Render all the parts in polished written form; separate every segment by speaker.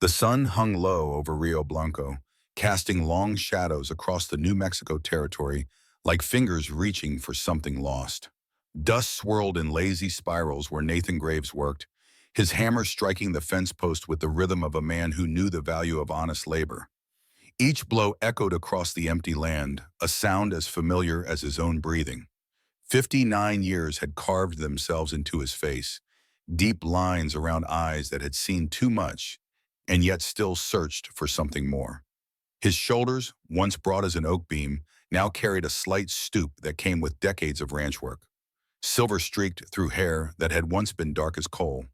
Speaker 1: The sun hung low over Rio Blanco, casting long shadows across the New Mexico territory like fingers reaching for something lost. Dust swirled in lazy spirals where Nathan Graves worked, his hammer striking the fence post with the rhythm of a man who knew the value of honest labor. Each blow echoed across the empty land, a sound as familiar as his own breathing. 59 years had carved themselves into his face, deep lines around eyes that had seen too much and yet still searched for something more. His shoulders, once broad as an oak beam, now carried a slight stoop that came with decades of ranch work, silver-streaked through hair that had once been dark as coal.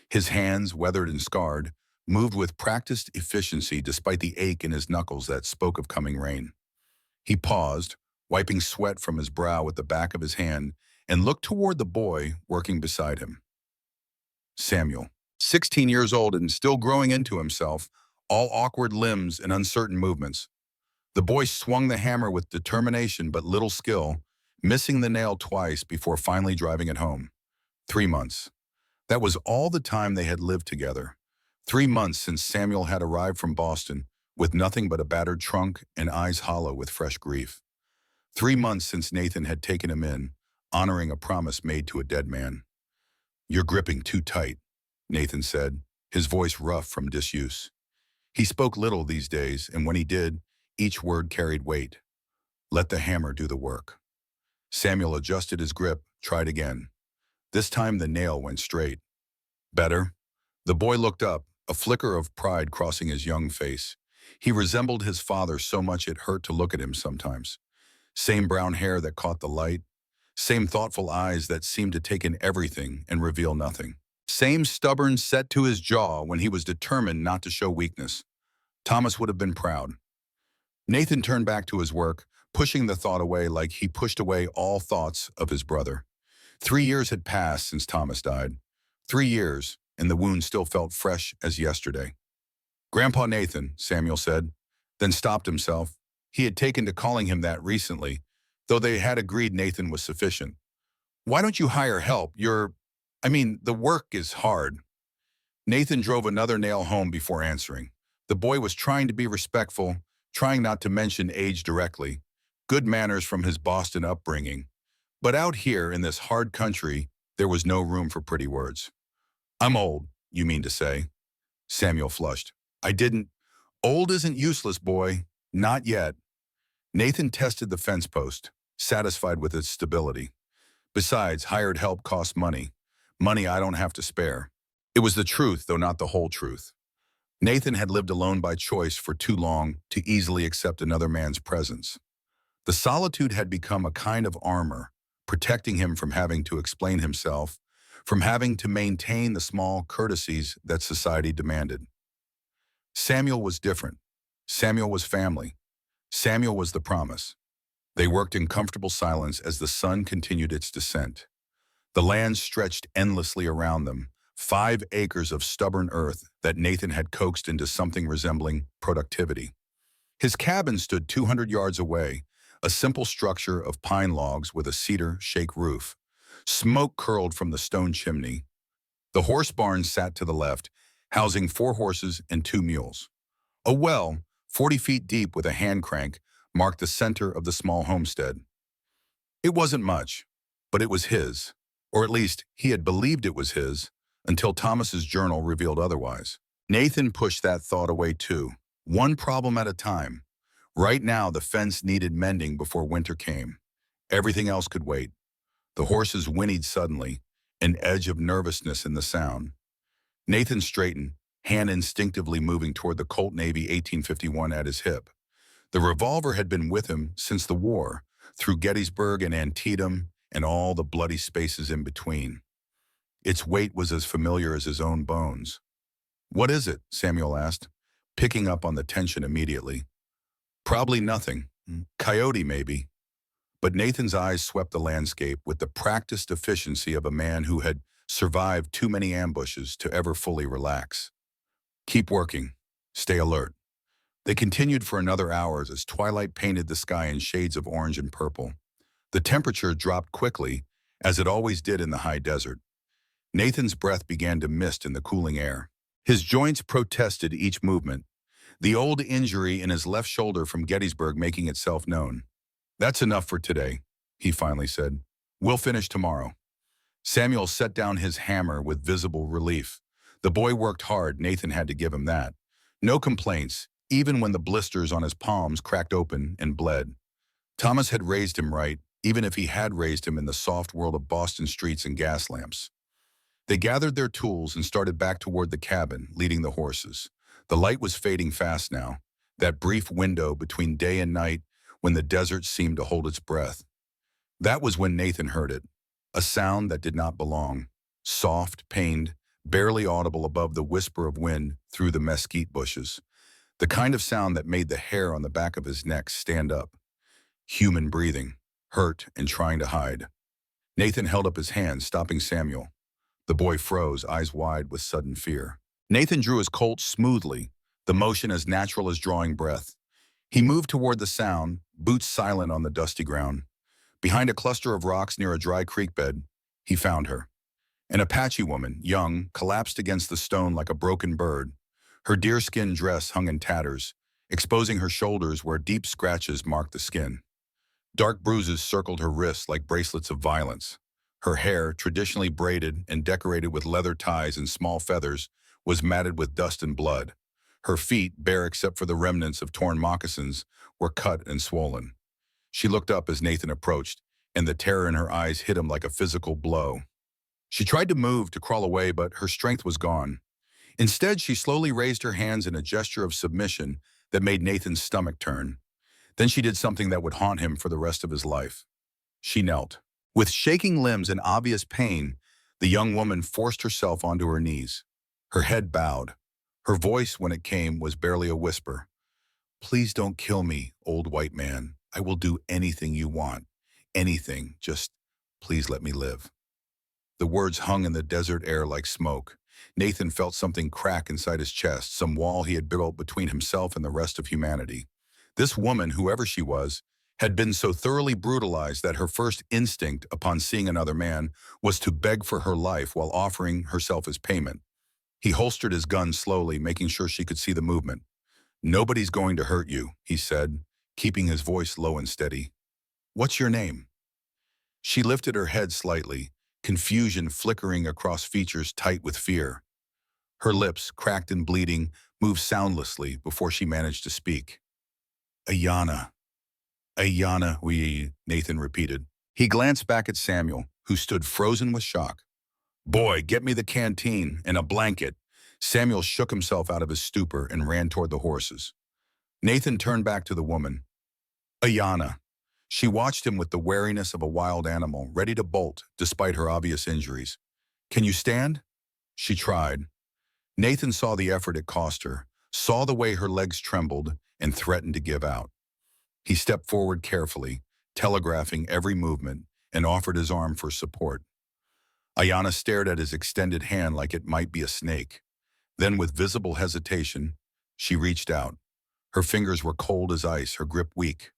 Speaker 1: His hands, weathered and scarred, moved with practiced efficiency despite the ache in his knuckles that spoke of coming rain. He paused, wiping sweat from his brow with the back of his hand, and looked toward the boy working beside him. Samuel, 16 years old and still growing into himself, all awkward limbs and uncertain movements. The boy swung the hammer with determination but little skill, missing the nail twice before finally driving it home. 3 months. That was all the time they had lived together. 3 months since Samuel had arrived from Boston with nothing but a battered trunk and eyes hollow with fresh grief. 3 months since Nathan had taken him in, honoring a promise made to a dead man. "You're gripping too tight," Nathan said, his voice rough from disuse. He spoke little these days, and when he did, each word carried weight. "Let the hammer do the work." Samuel adjusted his grip, tried again. This time the nail went straight. "Better?" The boy looked up, a flicker of pride crossing his young face. He resembled his father so much it hurt to look at him sometimes. Same brown hair that caught the light, same thoughtful eyes that seemed to take in everything and reveal nothing. Same stubborn set to his jaw when he was determined not to show weakness. Thomas would have been proud. Nathan turned back to his work, pushing the thought away like he pushed away all thoughts of his brother. 3 years had passed since Thomas died. 3 years, and the wound still felt fresh as yesterday. "Grandpa Nathan," Samuel said, then stopped himself. He had taken to calling him that recently, though they had agreed Nathan was sufficient. "Why don't you hire help? The work is hard." Nathan drove another nail home before answering. The boy was trying to be respectful, trying not to mention age directly, good manners from his Boston upbringing. But out here in this hard country, there was no room for pretty words. "I'm old, you mean to say?" Samuel flushed. "I didn't. Old isn't useless, boy. Not yet." Nathan tested the fence post, satisfied with its stability. "Besides, hired help costs money. Money I don't have to spare." It was the truth, though not the whole truth. Nathan had lived alone by choice for too long to easily accept another man's presence. The solitude had become a kind of armor, protecting him from having to explain himself, from having to maintain the small courtesies that society demanded. Samuel was different. Samuel was family. Samuel was the promise. They worked in comfortable silence as the sun continued its descent. The land stretched endlessly around them, 5 acres of stubborn earth that Nathan had coaxed into something resembling productivity. His cabin stood 200 yards away, a simple structure of pine logs with a cedar shake roof. Smoke curled from the stone chimney. The horse barn sat to the left, housing 4 horses and 2 mules. A well, 40 feet deep with a hand crank, marked the center of the small homestead. It wasn't much, but it was his, or at least he had believed it was his, until Thomas's journal revealed otherwise. Nathan pushed that thought away too, one problem at a time. Right now, the fence needed mending before winter came. Everything else could wait. The horses whinnied suddenly, an edge of nervousness in the sound. Nathan straightened, hand instinctively moving toward the Colt Navy 1851 at his hip. The revolver had been with him since the war, through Gettysburg and Antietam and all the bloody spaces in between. Its weight was as familiar as his own bones. "What is it?" Samuel asked, picking up on the tension immediately. "Probably nothing. Coyote, maybe." But Nathan's eyes swept the landscape with the practiced efficiency of a man who had survived too many ambushes to ever fully relax. "Keep working. Stay alert." They continued for another hour as twilight painted the sky in shades of orange and purple. The temperature dropped quickly, as it always did in the high desert. Nathan's breath began to mist in the cooling air. His joints protested each movement, the old injury in his left shoulder from Gettysburg making itself known. "That's enough for today," he finally said. "We'll finish tomorrow." Samuel set down his hammer with visible relief. The boy worked hard, Nathan had to give him that. No complaints, even when the blisters on his palms cracked open and bled. Thomas had raised him right, even if he had raised him in the soft world of Boston streets and gas lamps. They gathered their tools and started back toward the cabin, leading the horses. The light was fading fast now, that brief window between day and night when the desert seemed to hold its breath. That was when Nathan heard it, a sound that did not belong, soft, pained, barely audible above the whisper of wind through the mesquite bushes, the kind of sound that made the hair on the back of his neck stand up. Human breathing, hurt and trying to hide. Nathan held up his hand, stopping Samuel. The boy froze, eyes wide with sudden fear. Nathan drew his Colt smoothly, the motion as natural as drawing breath. He moved toward the sound, boots silent on the dusty ground. Behind a cluster of rocks near a dry creek bed, he found her. An Apache woman, young, collapsed against the stone like a broken bird. Her deerskin dress hung in tatters, exposing her shoulders where deep scratches marked the skin. Dark bruises circled her wrists like bracelets of violence. Her hair, traditionally braided and decorated with leather ties and small feathers, was matted with dust and blood. Her feet, bare except for the remnants of torn moccasins, were cut and swollen. She looked up as Nathan approached, and the terror in her eyes hit him like a physical blow. She tried to move, to crawl away, but her strength was gone. Instead, she slowly raised her hands in a gesture of submission that made Nathan's stomach turn. Then she did something that would haunt him for the rest of his life. She knelt. With shaking limbs and obvious pain, the young woman forced herself onto her knees. Her head bowed. Her voice, when it came, was barely a whisper. "Please don't kill me, old white man. I will do anything you want. Anything. Just please let me live." The words hung in the desert air like smoke. Nathan felt something crack inside his chest, some wall he had built between himself and the rest of humanity. This woman, whoever she was, had been so thoroughly brutalized that her first instinct upon seeing another man was to beg for her life while offering herself as payment. He holstered his gun slowly, making sure she could see the movement. "Nobody's going to hurt you," he said, keeping his voice low and steady. "What's your name?" She lifted her head slightly, confusion flickering across features tight with fear. Her lips, cracked and bleeding, moved soundlessly before she managed to speak. "Ayanna. Ayanna, Nathan repeated. He glanced back at Samuel, who stood frozen with shock. "Boy, get me the canteen and a blanket." Samuel shook himself out of his stupor and ran toward the horses. Nathan turned back to the woman. "Ayanna." She watched him with the wariness of a wild animal, ready to bolt despite her obvious injuries. "Can you stand?" She tried. Nathan saw the effort it cost her, saw the way her legs trembled, and threatened to give out. He stepped forward carefully, telegraphing every movement, and offered his arm for support. Ayanna stared at his extended hand like it might be a snake. Then, with visible hesitation, she reached out. Her fingers were cold as ice, her grip weak.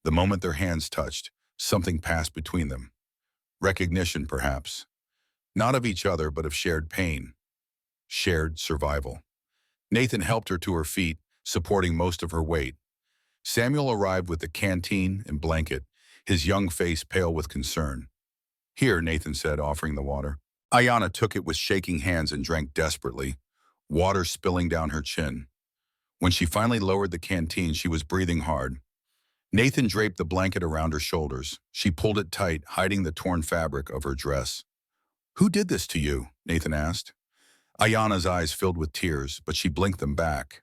Speaker 1: The moment their hands touched, something passed between them. Recognition, perhaps. Not of each other, but of shared pain. Shared survival. Nathan helped her to her feet, supporting most of her weight. Samuel arrived with the canteen and blanket, his young face pale with concern. "Here," Nathan said, offering the water. Ayanna took it with shaking hands and drank desperately, water spilling down her chin. When she finally lowered the canteen, she was breathing hard. Nathan draped the blanket around her shoulders. She pulled it tight, hiding the torn fabric of her dress. "Who did this to you?" Nathan asked. Ayanna's eyes filled with tears, but she blinked them back.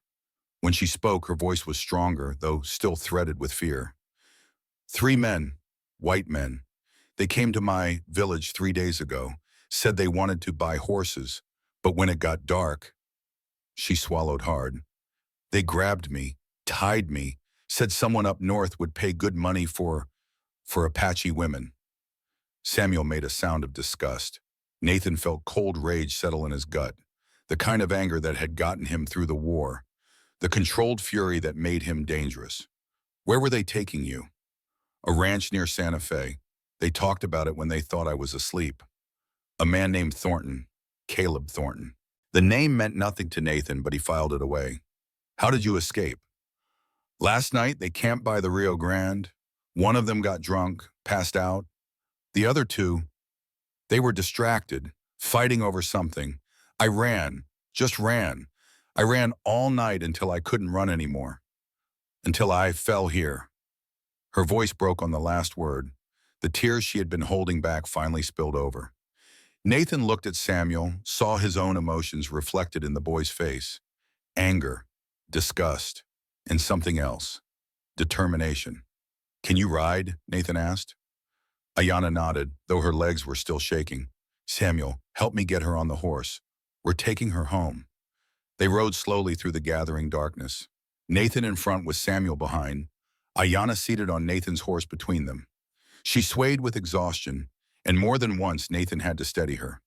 Speaker 1: When she spoke, her voice was stronger, though still threaded with fear. "3 men, white men. They came to my village 3 days ago, said they wanted to buy horses, but when it got dark..." She swallowed hard. "They grabbed me, tied me, said someone up north would pay good money for Apache women." Samuel made a sound of disgust. Nathan felt cold rage settle in his gut, the kind of anger that had gotten him through the war, the controlled fury that made him dangerous. "Where were they taking you?" "A ranch near Santa Fe. They talked about it when they thought I was asleep. A man named Thornton, Caleb Thornton." The name meant nothing to Nathan, but he filed it away. How did you escape? Last night, they camped by the Rio Grande. One of them got drunk, passed out. The other two, they were distracted, fighting over something. I ran, just ran. I ran all night until I couldn't run anymore. Until I fell here. Her voice broke on the last word. The tears she had been holding back finally spilled over. Nathan looked at Samuel, saw his own emotions reflected in the boy's face. Anger, disgust, and something else. Determination. Can you ride? Nathan asked. Ayanna nodded, though her legs were still shaking. Samuel, help me get her on the horse. We're taking her home. They rode slowly through the gathering darkness. Nathan in front with Samuel behind, Ayanna seated on Nathan's horse between them. She swayed with exhaustion, and more than once Nathan had to steady her.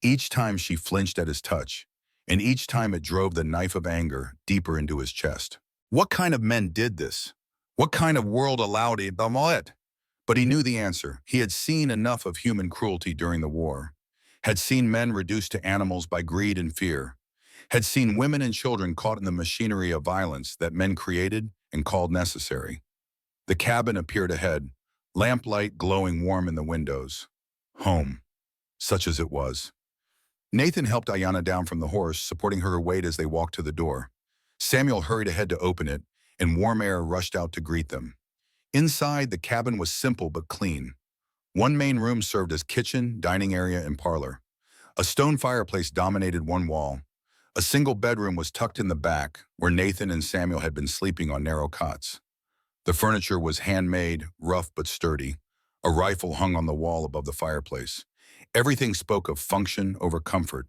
Speaker 1: Each time she flinched at his touch, and each time it drove the knife of anger deeper into his chest. What kind of men did this? What kind of world allowed it? But he knew the answer. He had seen enough of human cruelty during the war, had seen men reduced to animals by greed and fear, had seen women and children caught in the machinery of violence that men created and called necessary. The cabin appeared ahead, lamplight glowing warm in the windows. Home, such as it was. Nathan helped Ayanna down from the horse, supporting her weight as they walked to the door. Samuel hurried ahead to open it, and warm air rushed out to greet them. Inside, the cabin was simple but clean. One main room served as kitchen, dining area, and parlor. A stone fireplace dominated one wall. A single bedroom was tucked in the back, where Nathan and Samuel had been sleeping on narrow cots. The furniture was handmade, rough but sturdy. A rifle hung on the wall above the fireplace. Everything spoke of function over comfort,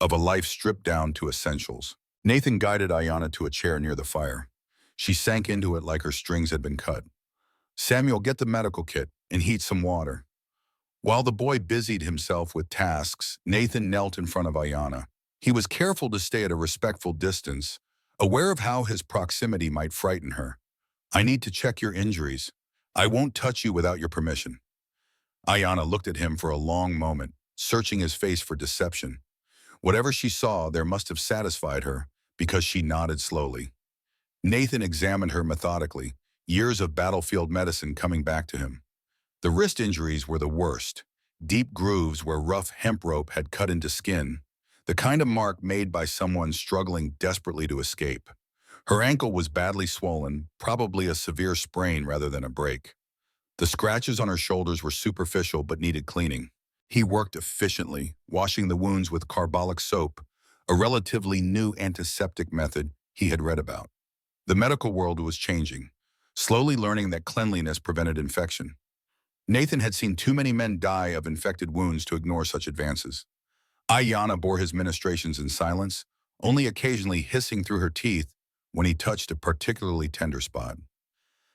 Speaker 1: of a life stripped down to essentials. Nathan guided Ayanna to a chair near the fire. She sank into it like her strings had been cut. Samuel, get the medical kit and heat some water. While the boy busied himself with tasks, Nathan knelt in front of Ayanna. He was careful to stay at a respectful distance, aware of how his proximity might frighten her. I need to check your injuries. I won't touch you without your permission. Ayanna looked at him for a long moment, searching his face for deception. Whatever she saw there must have satisfied her, because she nodded slowly. Nathan examined her methodically, years of battlefield medicine coming back to him. The wrist injuries were the worst, deep grooves where rough hemp rope had cut into skin, the kind of mark made by someone struggling desperately to escape. Her ankle was badly swollen, probably a severe sprain rather than a break. The scratches on her shoulders were superficial but needed cleaning. He worked efficiently, washing the wounds with carbolic soap, a relatively new antiseptic method he had read about. The medical world was changing, slowly learning that cleanliness prevented infection. Nathan had seen too many men die of infected wounds to ignore such advances. Ayanna bore his ministrations in silence, only occasionally hissing through her teeth when he touched a particularly tender spot.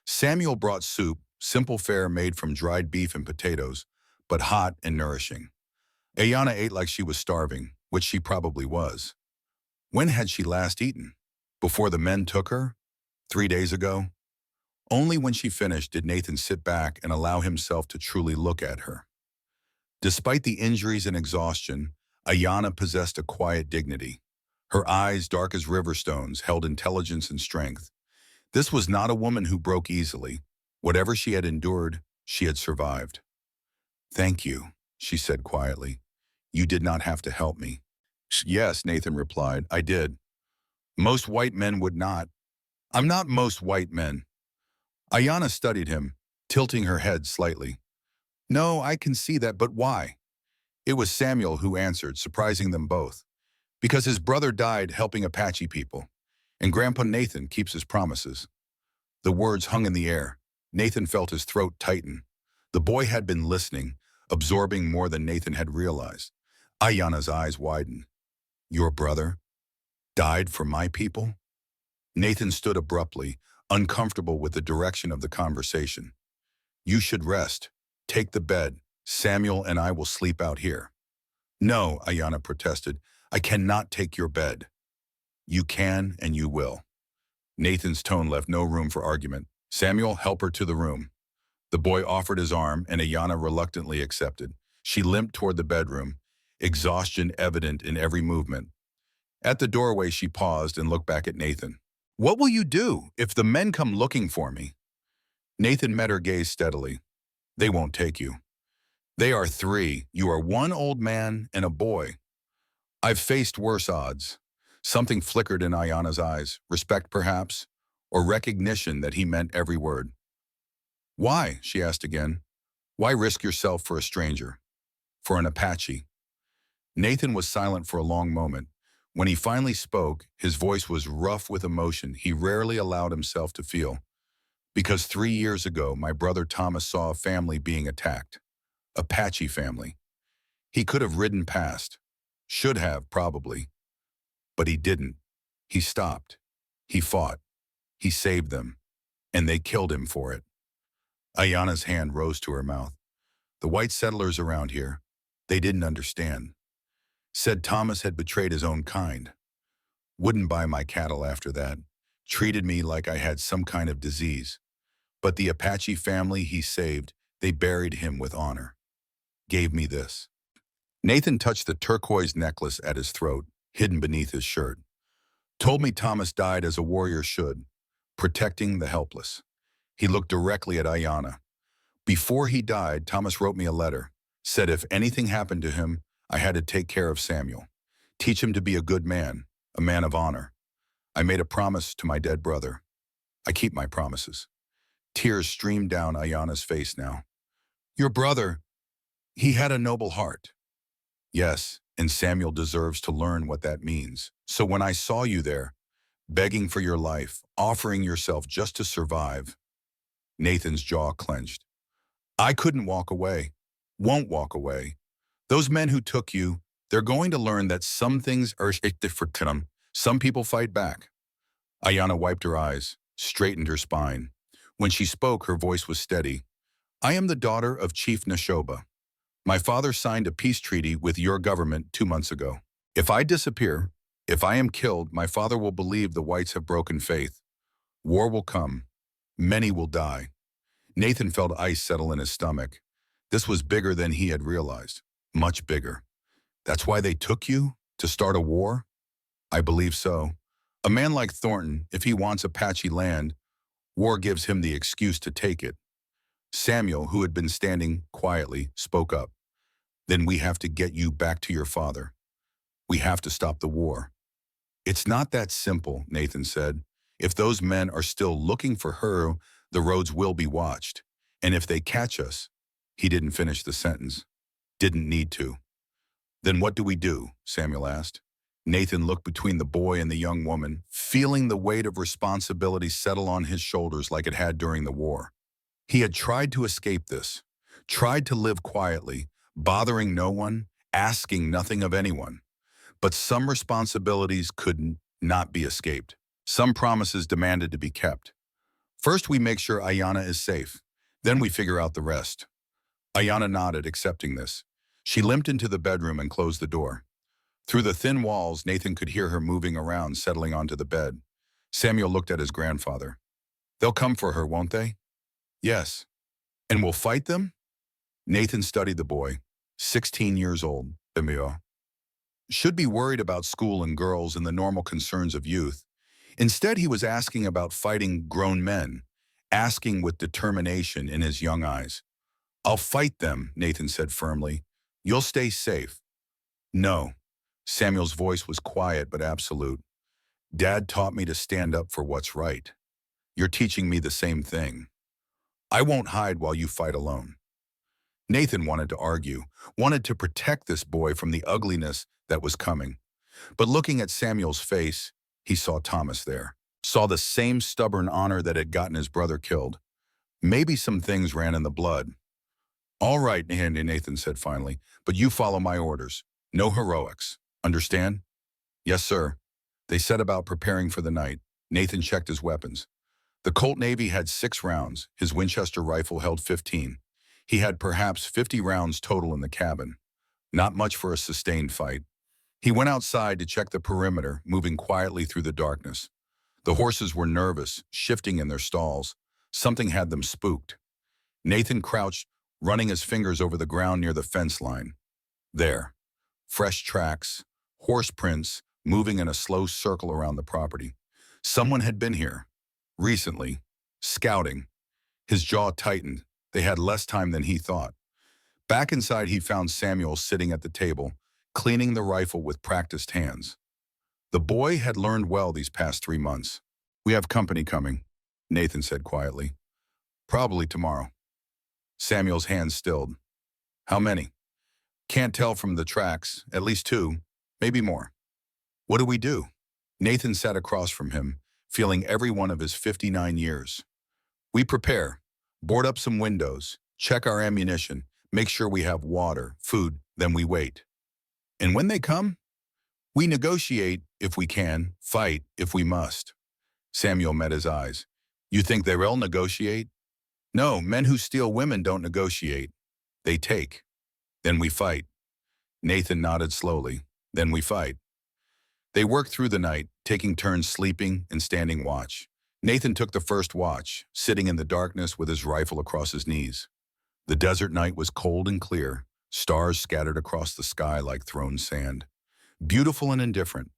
Speaker 1: Samuel brought soup, simple fare made from dried beef and potatoes, but hot and nourishing. Ayanna ate like she was starving, which she probably was. When had she last eaten? Before the men took her? 3 days ago? Only when she finished did Nathan sit back and allow himself to truly look at her. Despite the injuries and exhaustion, Ayanna possessed a quiet dignity. Her eyes, dark as river stones, held intelligence and strength. This was not a woman who broke easily. Whatever she had endured, she had survived. Thank you, she said quietly. You did not have to help me. Yes, Nathan replied, I did. Most white men would not. I'm not most white men. Ayanna studied him, tilting her head slightly. No, I can see that, but why? It was Samuel who answered, surprising them both. Because his brother died helping Apache people, and Grandpa Nathan keeps his promises. The words hung in the air. Nathan felt his throat tighten. The boy had been listening, absorbing more than Nathan had realized. Ayanna's eyes widened. Your brother died for my people? Nathan stood abruptly, uncomfortable with the direction of the conversation. You should rest. Take the bed. Samuel and I will sleep out here. No, Ayanna protested. I cannot take your bed. You can and you will. Nathan's tone left no room for argument. Samuel, help her to the room. The boy offered his arm and Ayanna reluctantly accepted. She limped toward the bedroom, exhaustion evident in every movement. At the doorway, she paused and looked back at Nathan. What will you do if the men come looking for me? Nathan met her gaze steadily. They won't take you. They are three. You are one old man and a boy. I've faced worse odds. Something flickered in Ayana's eyes, respect perhaps, or recognition that he meant every word. Why? She asked again. Why risk yourself for a stranger? For an Apache? Nathan was silent for a long moment. When he finally spoke, his voice was rough with emotion he rarely allowed himself to feel. Because 3 years ago, my brother Thomas saw a family being attacked. Apache family. He could have ridden past. Should have, probably. But he didn't. He stopped. He fought. He saved them. And they killed him for it. Ayana's hand rose to her mouth. The white settlers around here, they didn't understand. Said Thomas had betrayed his own kind. Wouldn't buy my cattle after that. Treated me like I had some kind of disease. But the Apache family he saved, they buried him with honor. Gave me this. Nathan touched the turquoise necklace at his throat, hidden beneath his shirt. Told me Thomas died as a warrior should, protecting the helpless. He looked directly at Ayana. Before he died, Thomas wrote me a letter. Said if anything happened to him, I had to take care of Samuel. Teach him to be a good man, a man of honor. I made a promise to my dead brother. I keep my promises. Tears streamed down Ayana's face now. Your brother, he had a noble heart. Yes, and Samuel deserves to learn what that means. So when I saw you there, begging for your life, offering yourself just to survive, Nathan's jaw clenched. I couldn't walk away, won't walk away. Those men who took you, they're going to learn that some things are different to them. Some people fight back. Ayana wiped her eyes, straightened her spine. When she spoke, her voice was steady. I am the daughter of Chief Neshoba. My father signed a peace treaty with your government 2 months ago. If I disappear, if I am killed, my father will believe the whites have broken faith. War will come. Many will die. Nathan felt ice settle in his stomach. This was bigger than he had realized. Much bigger. That's why they took you? To start a war? I believe so. A man like Thornton, if he wants Apache land, war gives him the excuse to take it. Samuel, who had been standing quietly, spoke up. Then we have to get you back to your father. We have to stop the war. It's not that simple, Nathan said. If those men are still looking for her, the roads will be watched. And if they catch us, he didn't finish the sentence. Didn't need to. Then what do we do? Samuel asked. Nathan looked between the boy and the young woman, feeling the weight of responsibility settle on his shoulders like it had during the war. He had tried to escape this, tried to live quietly, bothering no one, asking nothing of anyone. But some responsibilities could not be escaped. Some promises demanded to be kept. First, we make sure Ayana is safe. Then we figure out the rest. Ayana nodded, accepting this. She limped into the bedroom and closed the door. Through the thin walls, Nathan could hear her moving around, settling onto the bed. Samuel looked at his grandfather. They'll come for her, won't they? Yes. And we'll fight them? Nathan studied the boy, 16 years old, should be worried about school and girls and the normal concerns of youth. Instead, he was asking about fighting grown men, asking with determination in his young eyes. I'll fight them, Nathan said firmly. You'll stay safe. No. Samuel's voice was quiet but absolute. Dad taught me to stand up for what's right. You're teaching me the same thing. I won't hide while you fight alone. Nathan wanted to argue, wanted to protect this boy from the ugliness that was coming. But looking at Samuel's face, he saw Thomas there, saw the same stubborn honor that had gotten his brother killed. Maybe some things ran in the blood. All right, Nathan said finally, but you follow my orders. No heroics. Understand? Yes, sir. They set about preparing for the night. Nathan checked his weapons. The Colt Navy had 6 rounds. His Winchester rifle held 15. He had perhaps 50 rounds total in the cabin. Not much for a sustained fight. He went outside to check the perimeter, moving quietly through the darkness. The horses were nervous, shifting in their stalls. Something had them spooked. Nathan crouched, running his fingers over the ground near the fence line. There. Fresh tracks, horse prints, moving in a slow circle around the property. Someone had been here, recently, scouting. His jaw tightened. They had less time than he thought. Back inside, he found Samuel sitting at the table, cleaning the rifle with practiced hands. The boy had learned well these past 3 months. "We have company coming," Nathan said quietly. "Probably tomorrow." Samuel's hands stilled. "How many?" "Can't tell from the tracks. At least 2, maybe more." "What do we do?" Nathan sat across from him, feeling every one of his 59 years. "We prepare. Board up some windows. Check our ammunition. Make sure we have water, food, then we wait. And when they come, we negotiate if we can, fight if we must." Samuel met his eyes. "You think they will negotiate?" "No, men who steal women don't negotiate. They take. Then we fight." Nathan nodded slowly. "Then we fight." They worked through the night, taking turns sleeping and standing watch. Nathan took the first watch, sitting in the darkness with his rifle across his knees. The desert night was cold and clear, stars scattered across the sky like thrown sand. Beautiful and indifferent.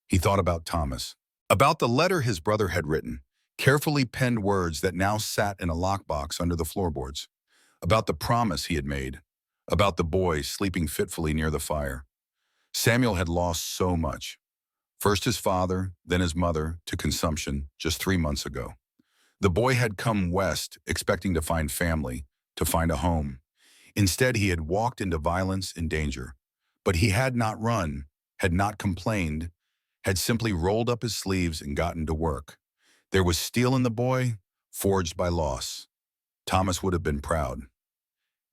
Speaker 1: He thought about Thomas, about the letter his brother had written, carefully penned words that now sat in a lockbox under the floorboards, about the promise he had made, about the boy sleeping fitfully near the fire. Samuel had lost so much. First his father, then his mother, to consumption just 3 months ago. The boy had come west expecting to find family, to find a home. Instead, he had walked into violence and danger. But he had not run, had not complained, had simply rolled up his sleeves and gotten to work. There was steel in the boy, forged by loss. Thomas would have been proud.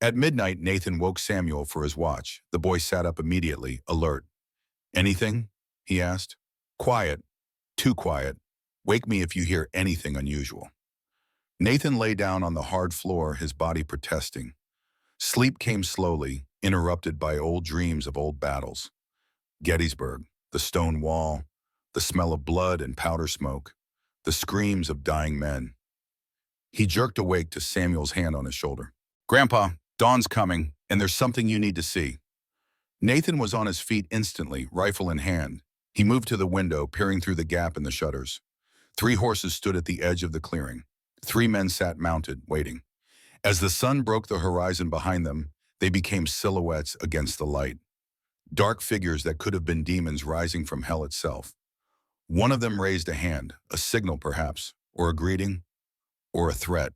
Speaker 1: At midnight, Nathan woke Samuel for his watch. The boy sat up immediately, alert. "Anything?" he asked. "Quiet. Too quiet. Wake me if you hear anything unusual." Nathan lay down on the hard floor, his body protesting. Sleep came slowly, interrupted by old dreams of old battles. Gettysburg, the stone wall, the smell of blood and powder smoke, the screams of dying men. He jerked awake to Samuel's hand on his shoulder. "Grandpa, Dawn's coming, and there's something you need to see." Nathan was on his feet instantly, rifle in hand. He moved to the window, peering through the gap in the shutters. 3 horses stood at the edge of the clearing. 3 men sat mounted, waiting. As the sun broke the horizon behind them, they became silhouettes against the light. Dark figures that could have been demons rising from hell itself. One of them raised a hand, a signal perhaps, or a greeting, or a threat.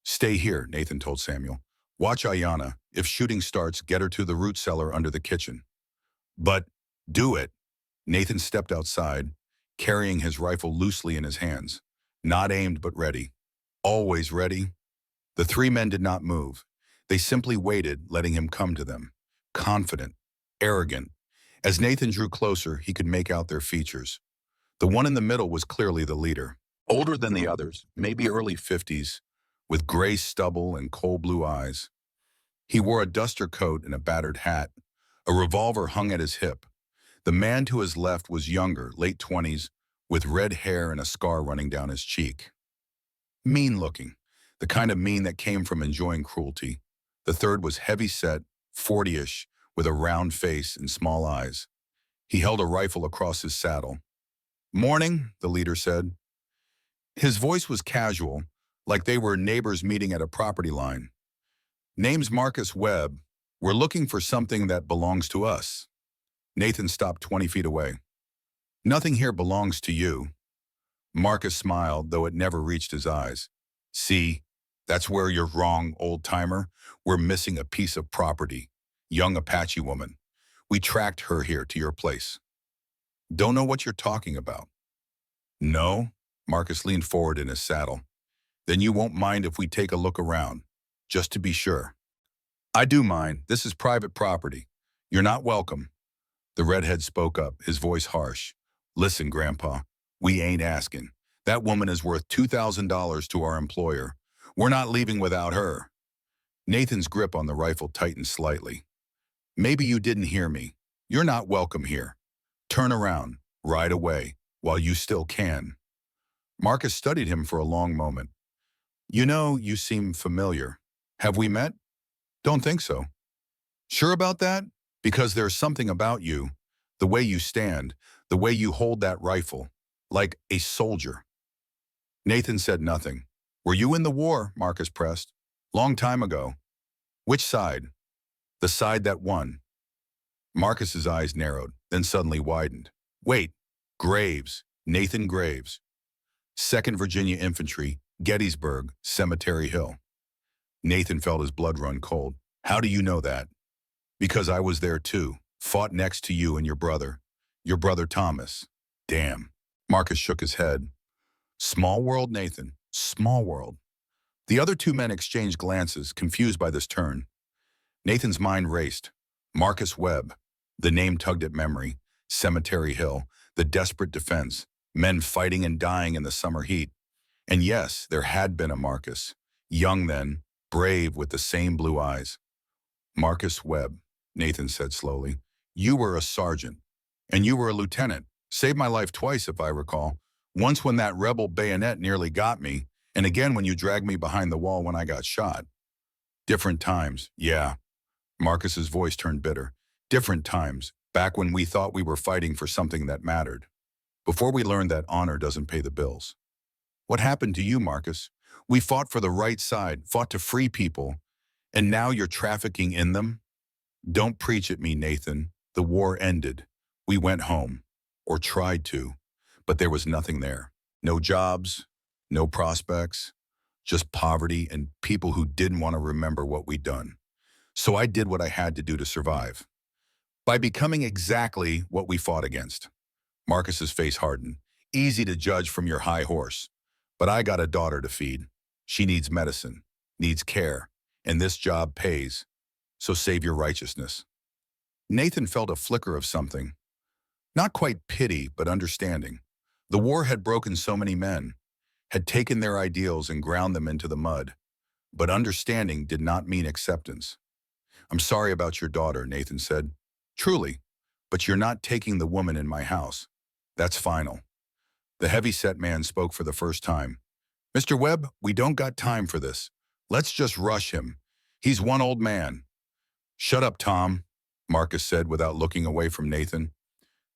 Speaker 1: "Stay here," Nathan told Samuel. "Watch Ayanna. If shooting starts, get her to the root cellar under the kitchen." "But do it." Nathan stepped outside, carrying his rifle loosely in his hands. Not aimed, but ready. Always ready. The 3 men did not move. They simply waited, letting him come to them. Confident, arrogant. As Nathan drew closer, he could make out their features. The one in the middle was clearly the leader. Older than the others, maybe early 50s, with gray stubble and coal blue eyes. He wore a duster coat and a battered hat. A revolver hung at his hip. The man to his left was younger, late 20s, with red hair and a scar running down his cheek. Mean-looking, the kind of mean that came from enjoying cruelty. The third was heavy-set, 40-ish, with a round face and small eyes. He held a rifle across his saddle. "Morning," the leader said. His voice was casual, like they were neighbors meeting at a property line. "Name's Marcus Webb. We're looking for something that belongs to us." Nathan stopped 20 feet away. "Nothing here belongs to you." Marcus smiled, though it never reached his eyes. "See, that's where you're wrong, old-timer. We're missing a piece of property. Young Apache woman. We tracked her here to your place." "Don't know what you're talking about." "No?" Marcus leaned forward in his saddle. "Then you won't mind if we take a look around, just to be sure." "I do mind. This is private property. You're not welcome." The redhead spoke up, his voice harsh. "Listen, Grandpa, we ain't asking. That woman is worth $2,000 to our employer. We're not leaving without her." Nathan's grip on the rifle tightened slightly. "Maybe you didn't hear me. You're not welcome here. Turn around, right away, while you still can." Marcus studied him for a long moment. "You know, you seem familiar. Have we met?" "Don't think so." "Sure about that? Because there's something about you, the way you stand, The way you hold that rifle, like a soldier. Nathan said nothing. Were you in the war? Marcus pressed. Long time ago. Which side? The side that won. Marcus's eyes narrowed, then suddenly widened. Wait, Graves, Nathan Graves. 2nd Virginia Infantry, Gettysburg, Cemetery Hill. Nathan felt his blood run cold. How do you know that? Because I was there too. Fought next to you and your brother. Your brother Thomas. Damn. Marcus shook his head. Small world, Nathan. Small world. The other two men exchanged glances, confused by this turn. Nathan's mind raced. Marcus Webb. The name tugged at memory. Cemetery Hill. The desperate defense. Men fighting and dying in the summer heat. And yes, there had been a Marcus. Young then, brave with the same blue eyes. Marcus Webb, Nathan said slowly. You were a sergeant. And you were a lieutenant. Saved my life twice, if I recall. Once when that rebel bayonet nearly got me, and again when you dragged me behind the wall when I got shot. Different times, yeah. Marcus's voice turned bitter. Different times, back when we thought we were fighting for something that mattered. Before we learned that honor doesn't pay the bills. What happened to you, Marcus? We fought for the right side, fought to free people, and now you're trafficking in them? Don't preach at me, Nathan. The war ended. We went home, or tried to, but there was nothing there. No jobs, no prospects, just poverty and people who didn't want to remember what we'd done. So I did what I had to do to survive. By becoming exactly what we fought against. Marcus's face hardened. Easy to judge from your high horse. But I got a daughter to feed. She needs medicine, needs care, and this job pays. So save your righteousness. Nathan felt a flicker of something. Not quite pity, but understanding. The war had broken so many men, had taken their ideals and ground them into the mud. But understanding did not mean acceptance. I'm sorry about your daughter, Nathan said. Truly, but you're not taking the woman in my house. That's final. The heavy-set man spoke for the first time. Mr. Webb, we don't got time for this. Let's just rush him. He's one old man. Shut up, Tom, Marcus said without looking away from Nathan.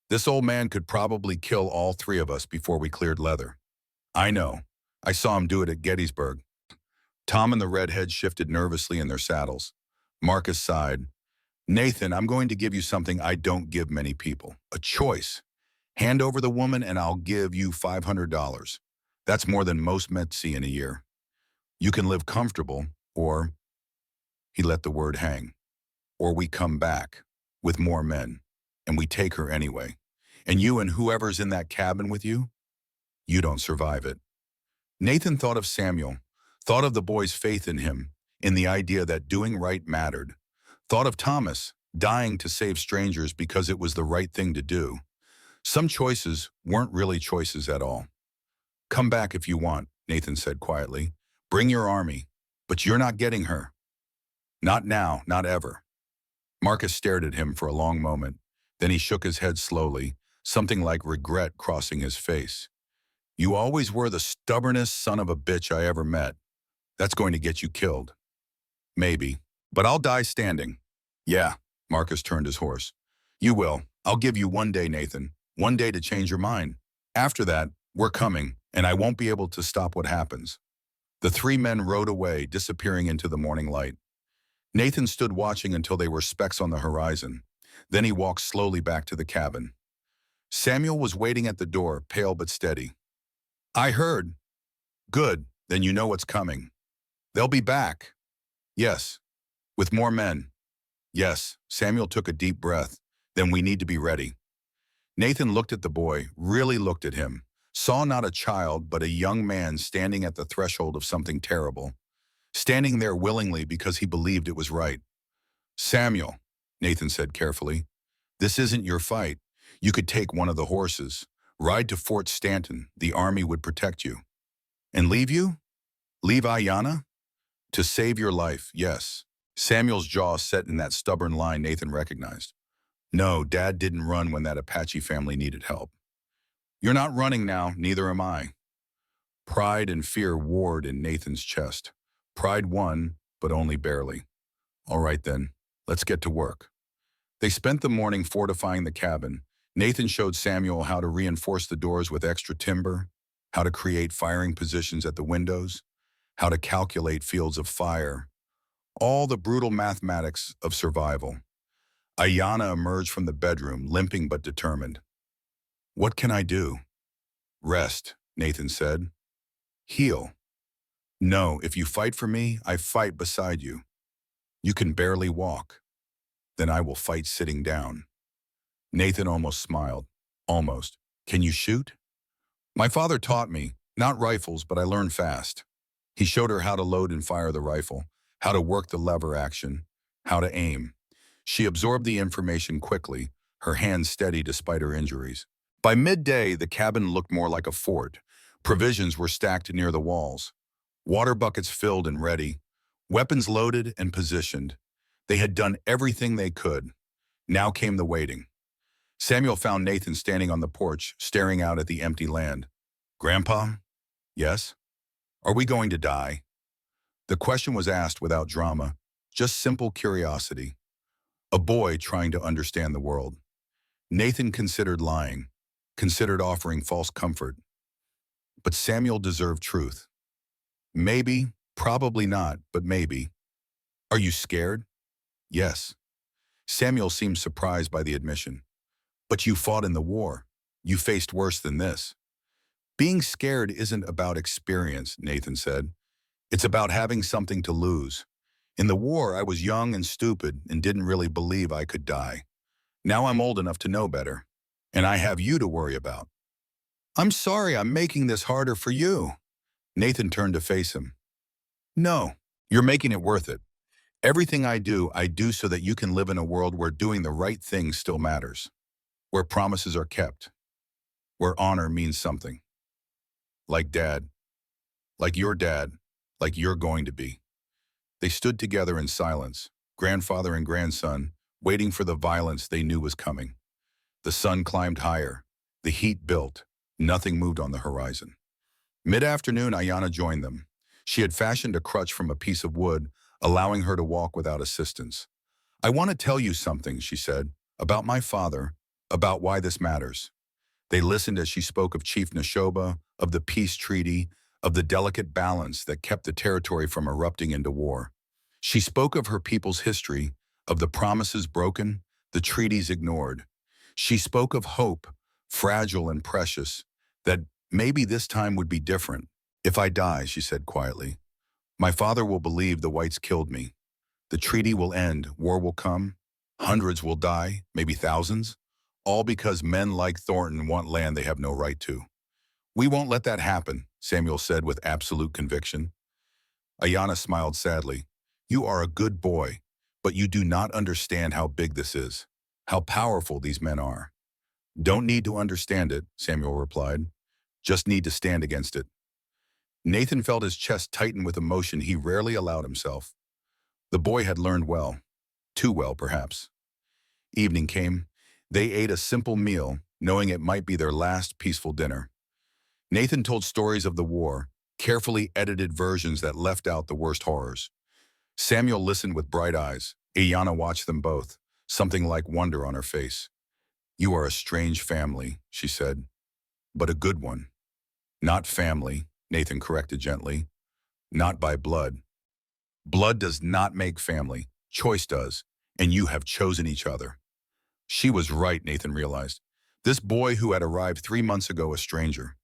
Speaker 1: This old man could probably kill all three of us before we cleared leather. I know. I saw him do it at Gettysburg. Tom and the redhead shifted nervously in their saddles. Marcus sighed. Nathan, I'm going to give you something I don't give many people. A choice. Hand over the woman and I'll give you $500. That's more than most men see in a year. You can live comfortable, or, he let the word hang, or we come back with more men, and we take her anyway. And you and whoever's in that cabin with you, you don't survive it. Nathan thought of Samuel, thought of the boy's faith in him, in the idea that doing right mattered. Thought of Thomas, dying to save strangers because it was the right thing to do. Some choices weren't really choices at all. Come back if you want, Nathan said quietly. Bring your army, but you're not getting her. Not now, not ever. Marcus stared at him for a long moment. Then he shook his head slowly, something like regret crossing his face. You always were the stubbornest son of a bitch I ever met. That's going to get you killed. Maybe, but I'll die standing. Yeah, Marcus turned his horse. You will. I'll give you one day, Nathan. One day to change your mind. After that, we're coming, and I won't be able to stop what happens. The three men rode away, disappearing into the morning light. Nathan stood watching until they were specks on the horizon. Then he walked slowly back to the cabin. Samuel was waiting at the door, pale but steady. I heard. Good, then you know what's coming. They'll be back. Yes, with more men. Yes, Samuel took a deep breath. Then we need to be ready. Nathan looked at the boy, really looked at him, saw not a child but a young man standing at the threshold of something terrible, standing there willingly because he believed it was right. Samuel, Nathan said carefully, this isn't your fight. You could take one of the horses, ride to Fort Stanton, the army would protect you. And leave you? Leave Ayanna? To save your life, yes. Samuel's jaw set in that stubborn line Nathan recognized. No, Dad didn't run when that Apache family needed help. You're not running now, neither am I. Pride and fear warred in Nathan's chest. Pride won, but only barely. All right then, let's get to work. They spent the morning fortifying the cabin. Nathan showed Samuel how to reinforce the doors with extra timber, how to create firing positions at the windows, how to calculate fields of fire, all the brutal mathematics of survival. Ayanna emerged from the bedroom, limping but determined. "What can I do?" "Rest," Nathan said. "Heal." "No, if you fight for me, I fight beside you. You can barely walk. Then I will fight sitting down." Nathan almost smiled. "Almost. Can you shoot?" "My father taught me, not rifles, but I learned fast." He showed her how to load and fire the rifle, how to work the lever action, how to aim. She absorbed the information quickly, her hands steady despite her injuries. By midday, the cabin looked more like a fort. Provisions were stacked near the walls, water buckets filled and ready, weapons loaded and positioned. They had done everything they could. Now came the waiting. Samuel found Nathan standing on the porch, staring out at the empty land. "Grandpa?" "Yes?" "Are we going to die?" The question was asked without drama, just simple curiosity. A boy trying to understand the world. Nathan considered lying, considered offering false comfort. But Samuel deserved truth. "Maybe, probably not, but maybe." "Are you scared?" "Yes." Samuel seemed surprised by the admission. "But you fought in the war. You faced worse than this." "Being scared isn't about experience," Nathan said. "It's about having something to lose. In the war, I was young and stupid and didn't really believe I could die. Now I'm old enough to know better. And I have you to worry about." "I'm sorry I'm making this harder for you." Nathan turned to face him. "No, you're making it worth it. Everything I do so that you can live in a world where doing the right thing still matters, where promises are kept, where honor means something. Like Dad, like your dad, like you're going to be." They stood together in silence, grandfather and grandson, waiting for the violence they knew was coming. The sun climbed higher. The heat built. Nothing moved on the horizon. Mid-afternoon, Ayanna joined them. She had fashioned a crutch from a piece of wood, allowing her to walk without assistance. "I want to tell you something," she said, "about my father, about why this matters." They listened as she spoke of Chief Neshoba, of the peace treaty, of the delicate balance that kept the territory from erupting into war. She spoke of her people's history, of the promises broken, the treaties ignored. She spoke of hope, fragile and precious, that maybe this time would be different. "If I die," she said quietly, "my father will believe the whites killed me. The treaty will end, war will come, hundreds will die, maybe thousands, all because men like Thornton want land they have no right to." "We won't let that happen," Samuel said with absolute conviction. Ayanna smiled sadly. "You are a good boy, but you do not understand how big this is, how powerful these men are." "Don't need to understand it," Samuel replied. "Just need to stand against it." Nathan felt his chest tighten with emotion he rarely allowed himself. The boy had learned well, too well perhaps. Evening came. They ate a simple meal, knowing it might be their last peaceful dinner. Nathan told stories of the war, carefully edited versions that left out the worst horrors. Samuel listened with bright eyes. Ayanna watched them both, something like wonder on her face. "You are a strange family," she said, "but a good one." "Not family," Nathan corrected gently. "Not by blood. Blood does not make family. Choice does, and you have chosen each other." She was right, Nathan realized. This boy who had arrived 3 months ago a stranger.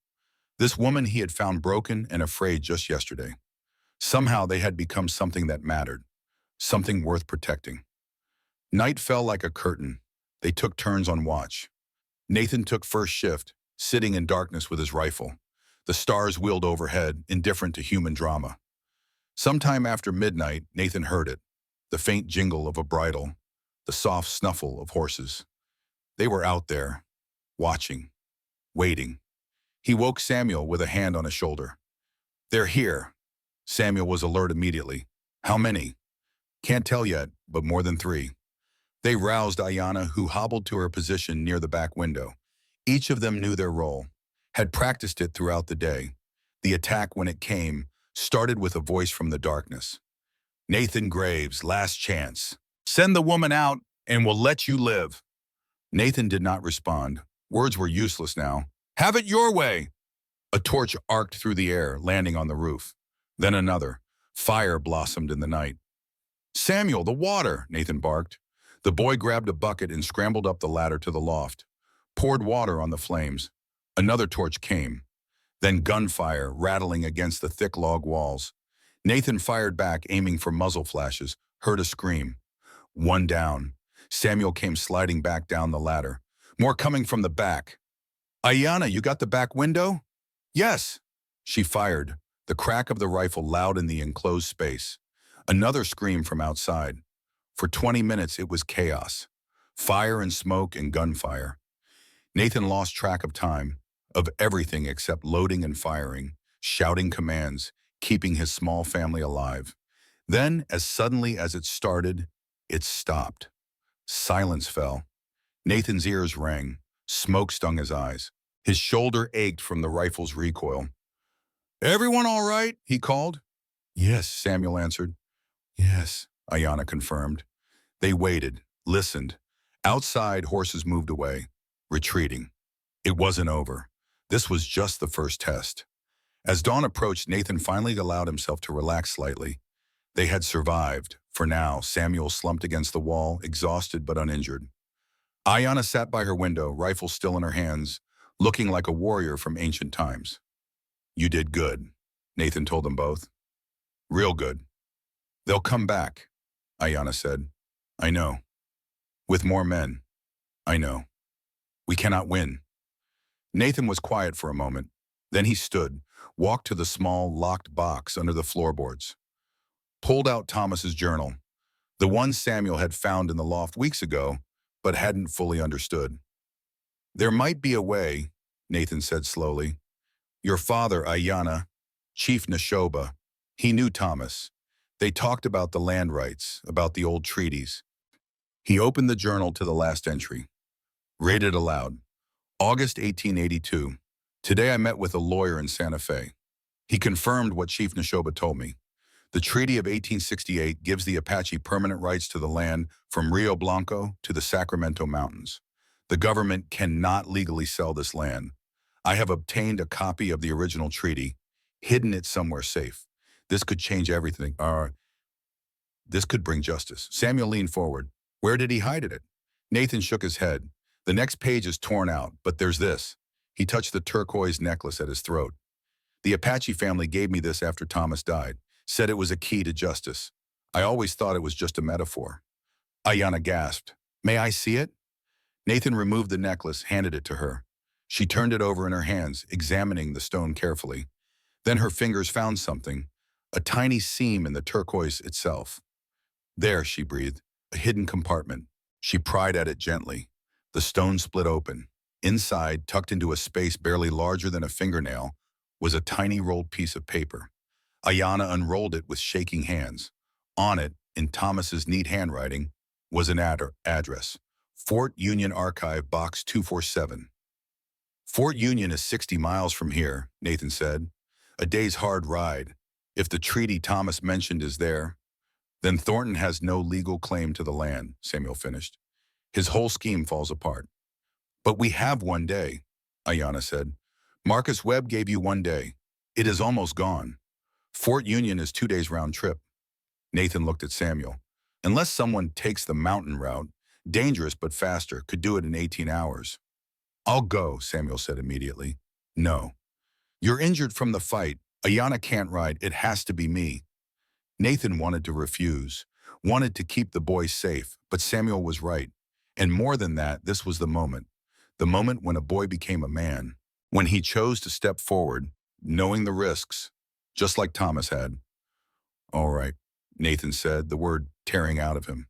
Speaker 1: This woman he had found broken and afraid just yesterday. Somehow they had become something that mattered, something worth protecting. Night fell like a curtain. They took turns on watch. Nathan took first shift, sitting in darkness with his rifle. The stars wheeled overhead, indifferent to human drama. Sometime after midnight, Nathan heard it, the faint jingle of a bridle, the soft snuffle of horses. They were out there, watching, waiting. He woke Samuel with a hand on his shoulder. "They're here." Samuel was alert immediately. "How many?" "Can't tell yet, but more than 3. They roused Ayanna, who hobbled to her position near the back window. Each of them knew their role, had practiced it throughout the day. The attack, when it came, started with a voice from the darkness. "Nathan Graves, last chance. Send the woman out, and we'll let you live." Nathan did not respond. Words were useless now. Have it your way! A torch arced through the air, landing on the roof. Then another. Fire blossomed in the night. Samuel, the water, Nathan barked. The boy grabbed a bucket and scrambled up the ladder to the loft, poured water on the flames. Another torch came. Then gunfire, rattling against the thick log walls. Nathan fired back, aiming for muzzle flashes, heard a scream. One down. Samuel came sliding back down the ladder. More coming from the back. Ayanna, you got the back window? Yes. She fired, the crack of the rifle loud in the enclosed space. Another scream from outside. For 20 minutes, it was chaos. Fire and smoke and gunfire. Nathan lost track of time, of everything except loading and firing, shouting commands, keeping his small family alive. Then, as suddenly as it started, it stopped. Silence fell. Nathan's ears rang. Smoke stung his eyes. His shoulder ached from the rifle's recoil. Everyone all right? He called. Yes, Samuel answered. Yes, Ayanna confirmed. They waited, listened. Outside, horses moved away, retreating. It wasn't over. This was just the first test. As dawn approached, Nathan finally allowed himself to relax slightly. They had survived. For now, Samuel slumped against the wall, exhausted but uninjured. Ayanna sat by her window, rifle still in her hands, looking like a warrior from ancient times. You did good, Nathan told them both. Real good. They'll come back, Ayanna said. I know. With more men. I know. We cannot win. Nathan was quiet for a moment. Then he stood, walked to the small, locked box under the floorboards, pulled out Thomas's journal, the one Samuel had found in the loft weeks ago, but hadn't fully understood. There might be a way, Nathan said slowly. Your father, Ayanna, Chief Neshoba, he knew Thomas. They talked about the land rights, about the old treaties. He opened the journal to the last entry. Read it aloud. August 1882. Today I met with a lawyer in Santa Fe. He confirmed what Chief Neshoba told me. The Treaty of 1868 gives the Apache permanent rights to the land from Rio Blanco to the Sacramento Mountains. The government cannot legally sell this land. I have obtained a copy of the original treaty, hidden it somewhere safe. This could change everything. This could bring justice. Samuel leaned forward. Where did he hide it? Nathan shook his head. The next page is torn out, but there's this. He touched the turquoise necklace at his throat. The Apache family gave me this after Thomas died, said it was a key to justice. I always thought it was just a metaphor. Ayanna gasped. May I see it? Nathan removed the necklace, handed it to her. She turned it over in her hands, examining the stone carefully. Then her fingers found something, a tiny seam in the turquoise itself. There, she breathed, a hidden compartment. She pried at it gently. The stone split open. Inside, tucked into a space barely larger than a fingernail, was a tiny rolled piece of paper. Ayanna unrolled it with shaking hands. On it, in Thomas's neat handwriting, was an address. Fort Union Archive, Box 247. Fort Union is 60 miles from here, Nathan said. A day's hard ride. If the treaty Thomas mentioned is there, then Thornton has no legal claim to the land, Samuel finished. His whole scheme falls apart. But we have 1 day, Ayanna said. Marcus Webb gave you 1 day. It is almost gone. Fort Union is 2 days round trip. Nathan looked at Samuel. Unless someone takes the mountain route, dangerous but faster, could do it in 18 hours. I'll go, Samuel said immediately. No. You're injured from the fight. Ayanna can't ride. It has to be me. Nathan wanted to refuse, wanted to keep the boy safe, but Samuel was right. And more than that, this was the moment when a boy became a man, when he chose to step forward, knowing the risks, just like Thomas had. All right, Nathan said, the word tearing out of him.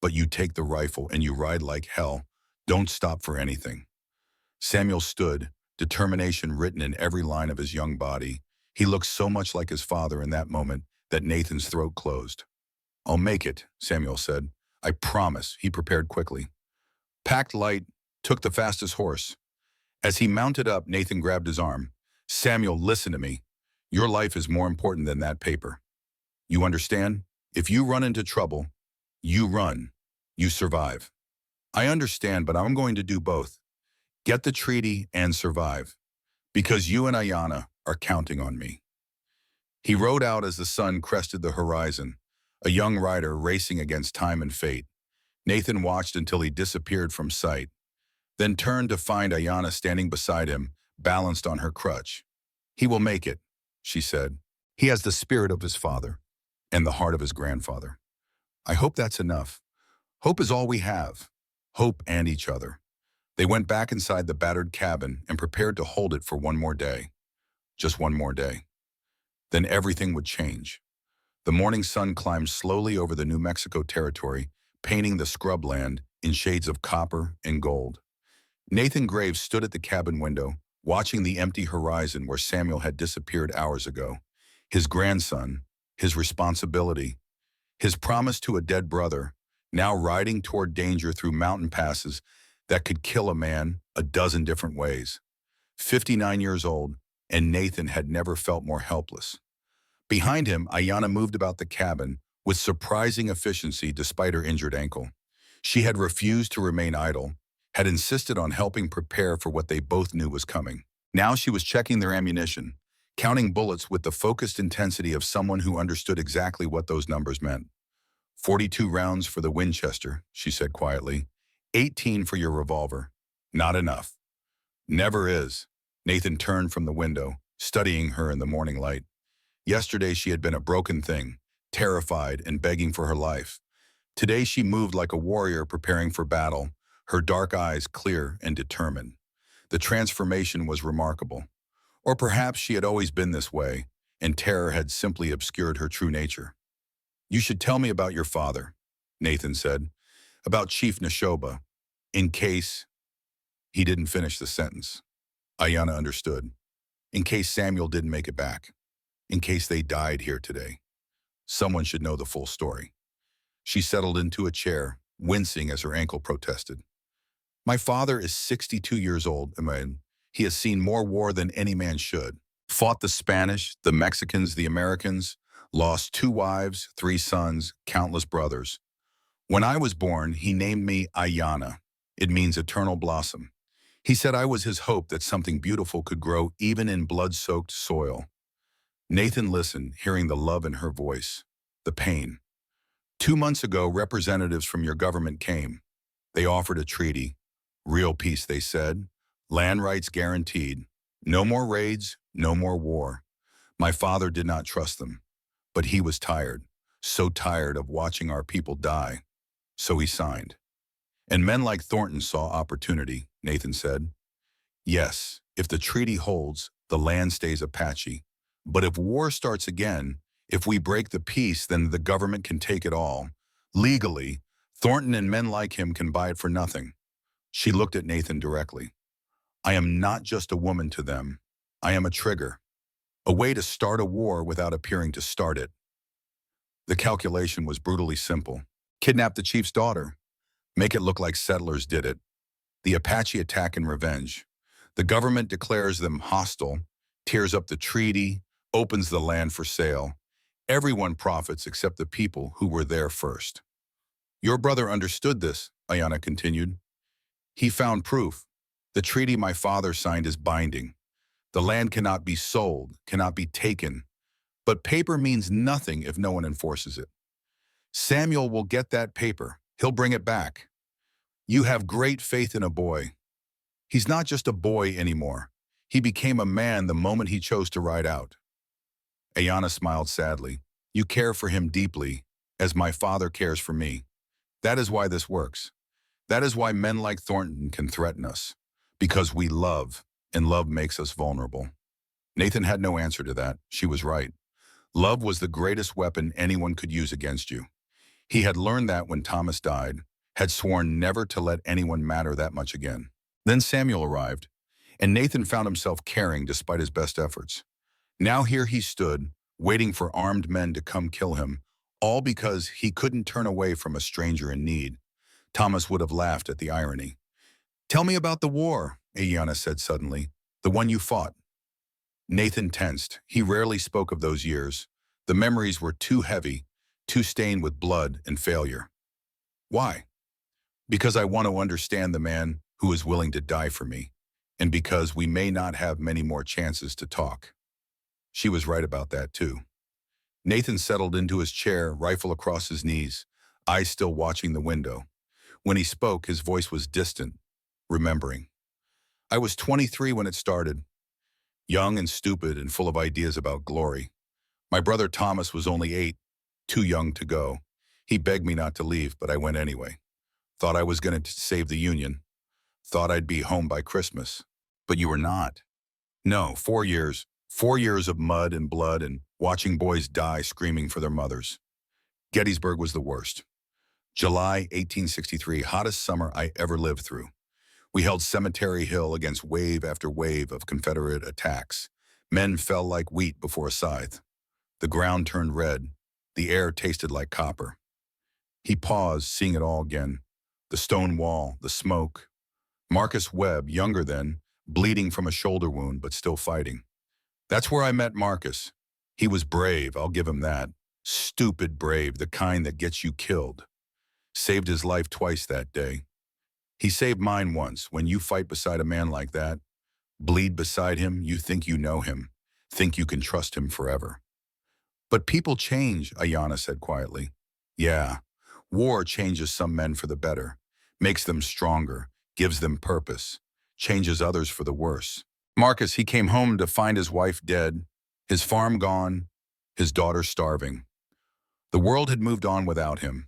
Speaker 1: But you take the rifle and you ride like hell. Don't stop for anything. Samuel stood, determination written in every line of his young body. He looked so much like his father in that moment that Nathan's throat closed. I'll make it, Samuel said. I promise, he prepared quickly. Packed light, took the fastest horse. As he mounted up, Nathan grabbed his arm. Samuel, listen to me. Your life is more important than that paper. You understand? If you run into trouble, you run. You survive. I understand, but I'm going to do both. Get the treaty and survive. Because you and Ayana are counting on me. He rode out as the sun crested the horizon, a young rider racing against time and fate. Nathan watched until he disappeared from sight, then turned to find Ayana standing beside him, balanced on her crutch. He will make it, she said. He has the spirit of his father and the heart of his grandfather. I hope that's enough. Hope is all we have. Hope and each other. They went back inside the battered cabin and prepared to hold it for one more day. Just one more day. Then everything would change. The morning sun climbed slowly over the New Mexico territory, painting the scrubland in shades of copper and gold. Nathan Graves stood at the cabin window, watching the empty horizon where Samuel had disappeared hours ago. His grandson, his responsibility, his promise to a dead brother, now riding toward danger through mountain passes that could kill a man a dozen different ways. 59 years old, and Nathan had never felt more helpless. Behind him, Ayana moved about the cabin with surprising efficiency despite her injured ankle. She had refused to remain idle, had insisted on helping prepare for what they both knew was coming. Now she was checking their ammunition, counting bullets with the focused intensity of someone who understood exactly what those numbers meant. 42 rounds for the Winchester, she said quietly. 18 for your revolver. Not enough. Never is. Nathan turned from the window, studying her in the morning light. Yesterday she had been a broken thing, terrified and begging for her life. Today she moved like a warrior preparing for battle, her dark eyes clear and determined. The transformation was remarkable. Or perhaps she had always been this way, and terror had simply obscured her true nature. You should tell me about your father, Nathan said, about Chief Neshoba, in case... He didn't finish the sentence. Ayana understood. In case Samuel didn't make it back. In case they died here today. Someone should know the full story. She settled into a chair, wincing as her ankle protested. My father is 62 years old, and he has seen more war than any man should. Fought the Spanish, the Mexicans, the Americans, lost 2 wives, 3 sons, countless brothers. When I was born, he named me Ayana. It means eternal blossom. He said I was his hope that something beautiful could grow even in blood-soaked soil. Nathan listened, hearing the love in her voice, the pain. 2 months ago, representatives from your government came. They offered a treaty. Real peace, they said. Land rights guaranteed. No more raids, no more war. My father did not trust them, but he was tired, so tired of watching our people die. So he signed. And men like Thornton saw opportunity, Nathan said. Yes, if the treaty holds, the land stays Apache. But if war starts again, if we break the peace, then the government can take it all. Legally, Thornton and men like him can buy it for nothing. She looked at Nathan directly. I am not just a woman to them. I am a trigger. A way to start a war without appearing to start it. The calculation was brutally simple. Kidnap the chief's daughter. Make it look like settlers did it. The Apache attack in revenge. The government declares them hostile, tears up the treaty, opens the land for sale. Everyone profits except the people who were there first. Your brother understood this, Ayana continued. He found proof. The treaty my father signed is binding. The land cannot be sold, cannot be taken. But paper means nothing if no one enforces it. Samuel will get that paper. He'll bring it back. You have great faith in a boy. He's not just a boy anymore. He became a man the moment he chose to ride out. Ayana smiled sadly. You care for him deeply, as my father cares for me. That is why this works. That is why men like Thornton can threaten us. Because we love, and love makes us vulnerable. Nathan had no answer to that. She was right. Love was the greatest weapon anyone could use against you. He had learned that when Thomas died, had sworn never to let anyone matter that much again. Then Samuel arrived, and Nathan found himself caring despite his best efforts. Now here he stood, waiting for armed men to come kill him, all because he couldn't turn away from a stranger in need. Thomas would have laughed at the irony. Tell me about the war, Ayana said suddenly, the one you fought. Nathan tensed. He rarely spoke of those years. The memories were too heavy, too stained with blood and failure. Why? Because I want to understand the man who is willing to die for me, and because we may not have many more chances to talk. She was right about that, too. Nathan settled into his chair, rifle across his knees, eyes still watching the window. When he spoke, his voice was distant, remembering. I was 23 when it started, young and stupid and full of ideas about glory. My brother Thomas was only 8, too young to go. He begged me not to leave, but I went anyway. Thought I was going to save the Union. Thought I'd be home by Christmas. But you were not. No, 4 years. 4 years of mud and blood and watching boys die screaming for their mothers. Gettysburg was the worst. July 1863, hottest summer I ever lived through. We held Cemetery Hill against wave after wave of Confederate attacks. Men fell like wheat before a scythe. The ground turned red. The air tasted like copper. He paused, seeing it all again. The stone wall, the smoke. Marcus Webb, younger then, bleeding from a shoulder wound but still fighting. That's where I met Marcus. He was brave, I'll give him that. Stupid brave, the kind that gets you killed. Saved his life twice that day. He saved mine once. When you fight beside a man like that, bleed beside him, you think you know him, think you can trust him forever. But people change, Ayanna said quietly. Yeah, war changes some men for the better, makes them stronger, gives them purpose, changes others for the worse. Marcus, he came home to find his wife dead, his farm gone, his daughter starving. The world had moved on without him,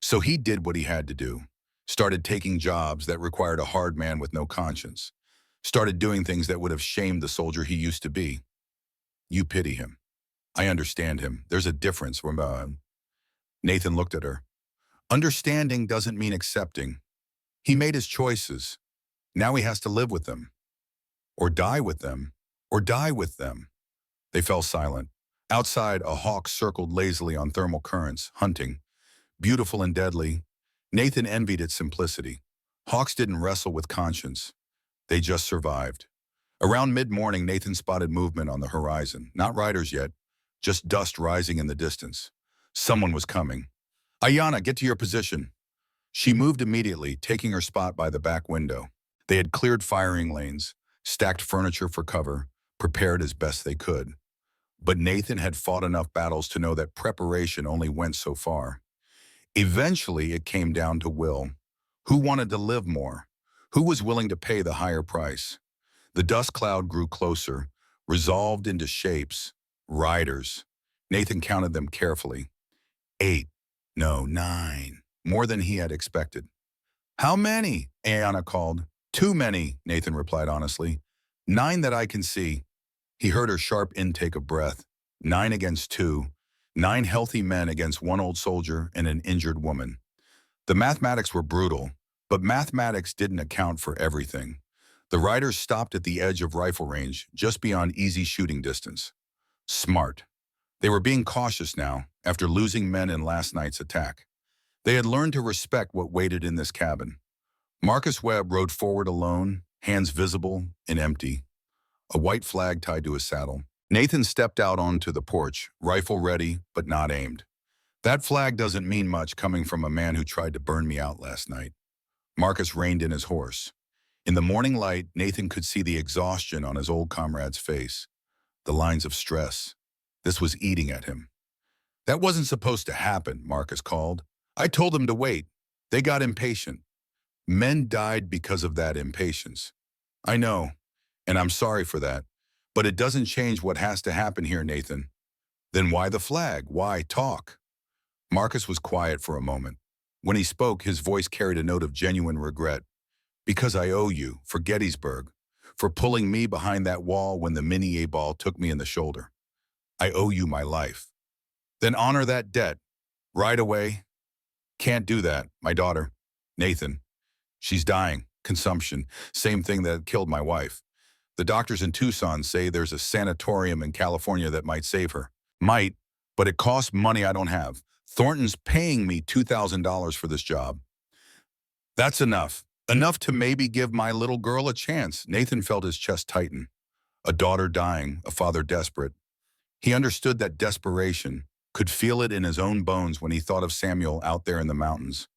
Speaker 1: so he did what he had to do. Started taking jobs that required a hard man with no conscience. Started doing things that would have shamed the soldier he used to be. You pity him. I understand him. There's a difference. Nathan looked at her. Understanding doesn't mean accepting. He made his choices. Now he has to live with them. Or die with them. Or die with them. They fell silent. Outside, a hawk circled lazily on thermal currents, hunting. Beautiful and deadly. Nathan envied its simplicity. Hawks didn't wrestle with conscience. They just survived. Around mid-morning, Nathan spotted movement on the horizon. Not riders yet, just dust rising in the distance. Someone was coming. Ayanna, get to your position. She moved immediately, taking her spot by the back window. They had cleared firing lanes, stacked furniture for cover, prepared as best they could. But Nathan had fought enough battles to know that preparation only went so far. Eventually, it came down to will. Who wanted to live more? Who was willing to pay the higher price? The dust cloud grew closer, resolved into shapes. Riders. Nathan counted them carefully. 8. No, 9. More than he had expected. How many? Ayanna called. Too many, Nathan replied honestly. 9 that I can see. He heard her sharp intake of breath. 9 against 2. 9 healthy men against 1 old soldier and an injured woman. The mathematics were brutal, but mathematics didn't account for everything. The riders stopped at the edge of rifle range, just beyond easy shooting distance. Smart. They were being cautious now, after losing men in last night's attack. They had learned to respect what waited in this cabin. Marcus Webb rode forward alone, hands visible and empty, a white flag tied to his saddle. Nathan stepped out onto the porch, rifle ready, but not aimed. That flag doesn't mean much coming from a man who tried to burn me out last night. Marcus reined in his horse. In the morning light, Nathan could see the exhaustion on his old comrade's face, the lines of stress. This was eating at him. That wasn't supposed to happen, Marcus called. I told them to wait. They got impatient. Men died because of that impatience. I know, and I'm sorry for that. But it doesn't change what has to happen here, Nathan. Then why the flag? Why talk? Marcus was quiet for a moment. When he spoke, his voice carried a note of genuine regret. Because I owe you, for Gettysburg, for pulling me behind that wall when the Minié ball took me in the shoulder. I owe you my life. Then honor that debt. Right away. Can't do that, my daughter. Nathan. She's dying. Consumption. Same thing that killed my wife. The doctors in Tucson say there's a sanatorium in California that might save her. Might, but it costs money I don't have. Thornton's paying me $2,000 for this job. That's enough. Enough to maybe give my little girl a chance. Nathan felt his chest tighten. A daughter dying, a father desperate. He understood that desperation, could feel it in his own bones when he thought of Samuel out there in the mountains.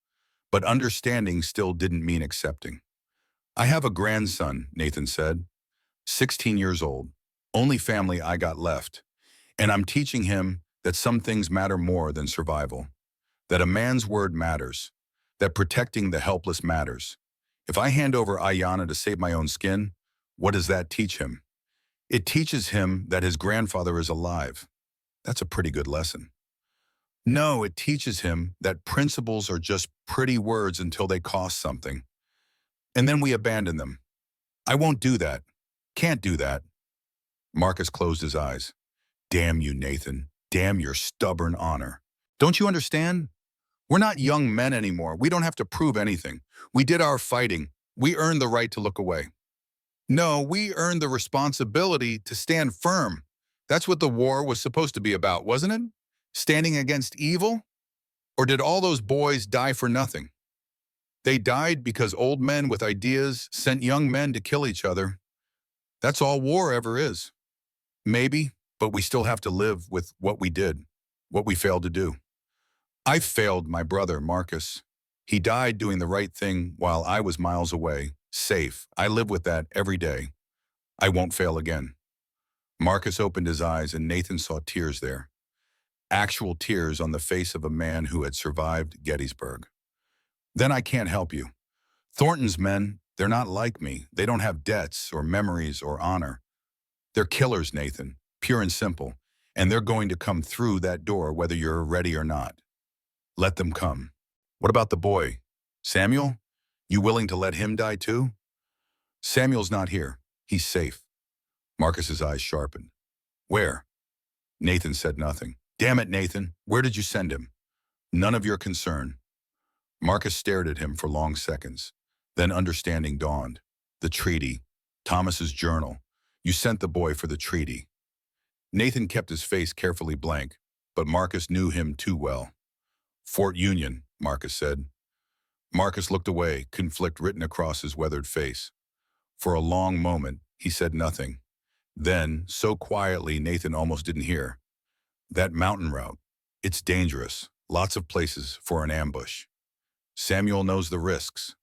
Speaker 1: But understanding still didn't mean accepting. I have a grandson, Nathan said, 16 years old, only family I got left, and I'm teaching him that some things matter more than survival, that a man's word matters, that protecting the helpless matters. If I hand over Ayana to save my own skin, what does that teach him? It teaches him that his grandfather is alive. That's a pretty good lesson. No, it teaches him that principles are just pretty words until they cost something. And then we abandon them. I won't do that. Can't do that. Marcus closed his eyes. Damn you, Nathan. Damn your stubborn honor. Don't you understand? We're not young men anymore. We don't have to prove anything. We did our fighting. We earned the right to look away. No, we earned the responsibility to stand firm. That's what the war was supposed to be about, wasn't it? Standing against evil? Or did all those boys die for nothing? They died because old men with ideas sent young men to kill each other. That's all war ever is. Maybe, but we still have to live with what we did, what we failed to do. I failed my brother, Marcus. He died doing the right thing while I was miles away, safe. I live with that every day. I won't fail again. Marcus opened his eyes and Nathan saw tears there. Actual tears on the face of a man who had survived Gettysburg. Then I can't help you. Thornton's men, they're not like me. They don't have debts or memories or honor. They're killers, Nathan, pure and simple, and they're going to come through that door whether you're ready or not. Let them come. What about the boy? Samuel? You willing to let him die too? Samuel's not here. He's safe. Marcus's eyes sharpened. Where? Nathan said nothing. Damn it, Nathan. Where did you send him? None of your concern. Marcus stared at him for long seconds. Then understanding dawned. The treaty. Thomas's journal. You sent the boy for the treaty. Nathan kept his face carefully blank, but Marcus knew him too well. Fort Union, Marcus said. Marcus looked away, conflict written across his weathered face. For a long moment, he said nothing. Then, so quietly Nathan almost didn't hear. That mountain route. It's dangerous. Lots of places for an ambush. Samuel knows the risks.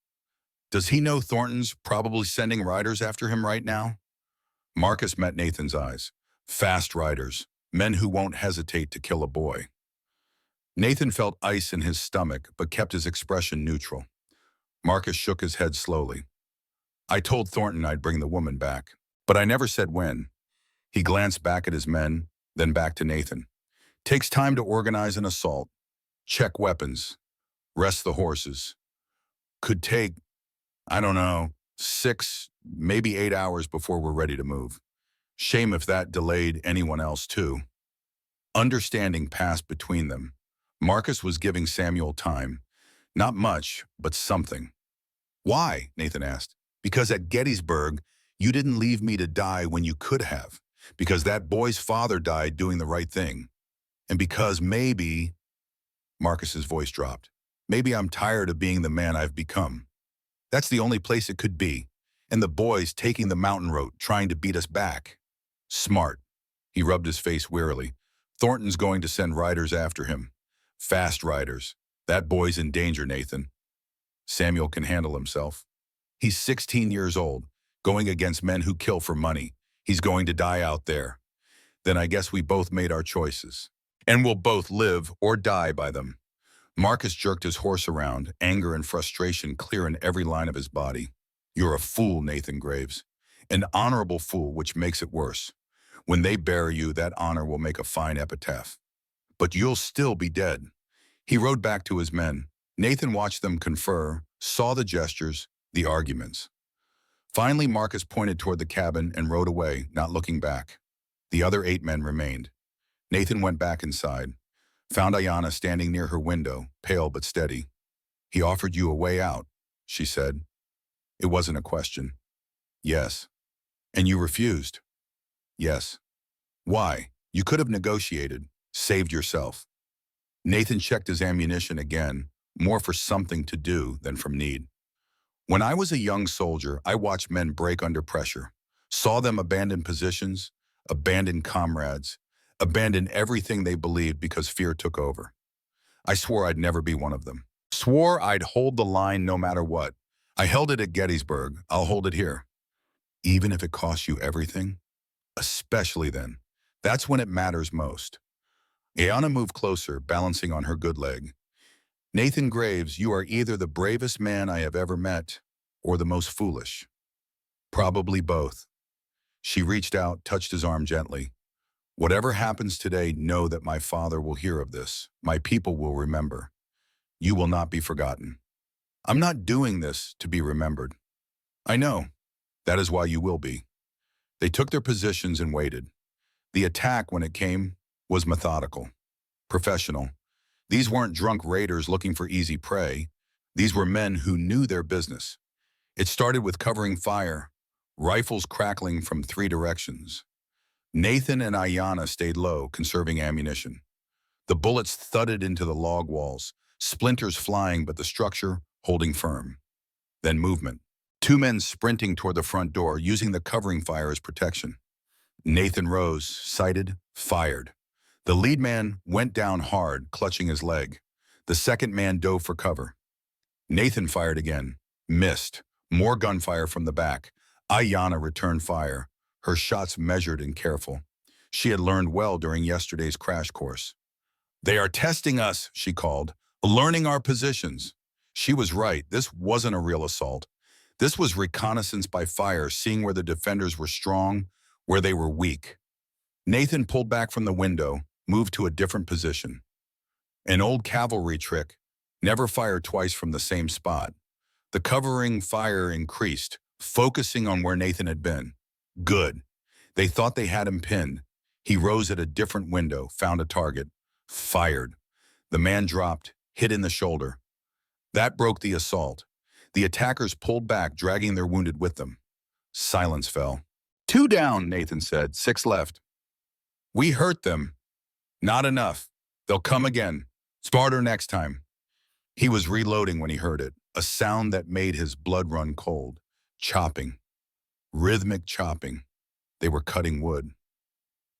Speaker 1: Does he know Thornton's probably sending riders after him right now? Marcus met Nathan's eyes. Fast riders. Men who won't hesitate to kill a boy. Nathan felt ice in his stomach, but kept his expression neutral. Marcus shook his head slowly. I told Thornton I'd bring the woman back, but I never said when. He glanced back at his men, then back to Nathan. Takes time to organize an assault, check weapons, rest the horses. Could take, I don't know, 6, maybe 8 hours before we're ready to move. Shame if that delayed anyone else too. Understanding passed between them. Marcus was giving Samuel time. Not much, but something. Why? Nathan asked. Because at Gettysburg, you didn't leave me to die when you could have. Because that boy's father died doing the right thing. And because maybe, Marcus's voice dropped, maybe I'm tired of being the man I've become. That's the only place it could be. And the boys taking the mountain road, trying to beat us back. Smart. He rubbed his face wearily. Thornton's going to send riders after him. Fast riders. That boy's in danger, Nathan. Samuel can handle himself. He's 16 years old, going against men who kill for money. He's going to die out there. Then I guess we both made our choices. And we'll both live or die by them. Marcus jerked his horse around, anger and frustration clear in every line of his body. You're a fool, Nathan Graves. An honorable fool, which makes it worse. When they bury you, that honor will make a fine epitaph. But you'll still be dead. He rode back to his men. Nathan watched them confer, saw the gestures, the arguments. Finally, Marcus pointed toward the cabin and rode away, not looking back. The other 8 men remained. Nathan went back inside, found Ayana standing near her window, pale but steady. He offered you a way out, she said. It wasn't a question. Yes. And you refused? Yes. Why? You could have negotiated, saved yourself. Nathan checked his ammunition again, more for something to do than from need. When I was a young soldier, I watched men break under pressure, saw them abandon positions, abandon comrades, abandon everything they believed because fear took over. I swore I'd never be one of them. Swore I'd hold the line no matter what. I held it at Gettysburg. I'll hold it here. Even if it costs you everything? Especially then. That's when it matters most. Ayanna moved closer, balancing on her good leg. Nathan Graves, you are either the bravest man I have ever met or the most foolish. Probably both. She reached out, touched his arm gently. Whatever happens today, know that my father will hear of this. My people will remember. You will not be forgotten. I'm not doing this to be remembered. I know. That is why you will be. They took their positions and waited. The attack, when it came, was methodical, professional. These weren't drunk raiders looking for easy prey. These were men who knew their business. It started with covering fire, rifles crackling from 3 directions. Nathan and Ayanna stayed low, conserving ammunition. The bullets thudded into the log walls, splinters flying but the structure holding firm. Then movement. 2 men sprinting toward the front door, using the covering fire as protection. Nathan rose, sighted, fired. The lead man went down hard, clutching his leg. The second man dove for cover. Nathan fired again, missed. More gunfire from the back. Ayanna returned fire, her shots measured and careful. She had learned well during yesterday's crash course. They are testing us, she called, learning our positions. She was right, this wasn't a real assault. This was reconnaissance by fire, seeing where the defenders were strong, where they were weak. Nathan pulled back from the window, moved to a different position. An old cavalry trick, never fire twice from the same spot. The covering fire increased, focusing on where Nathan had been. Good. They thought they had him pinned. He rose at a different window, found a target, fired. The man dropped, hit in the shoulder. That broke the assault. The attackers pulled back, dragging their wounded with them. Silence fell. 2 down, Nathan said, 6 left. We hurt them. Not enough. They'll come again. Smarter next time. He was reloading when he heard it, a sound that made his blood run cold. Chopping. Rhythmic chopping. They were cutting wood.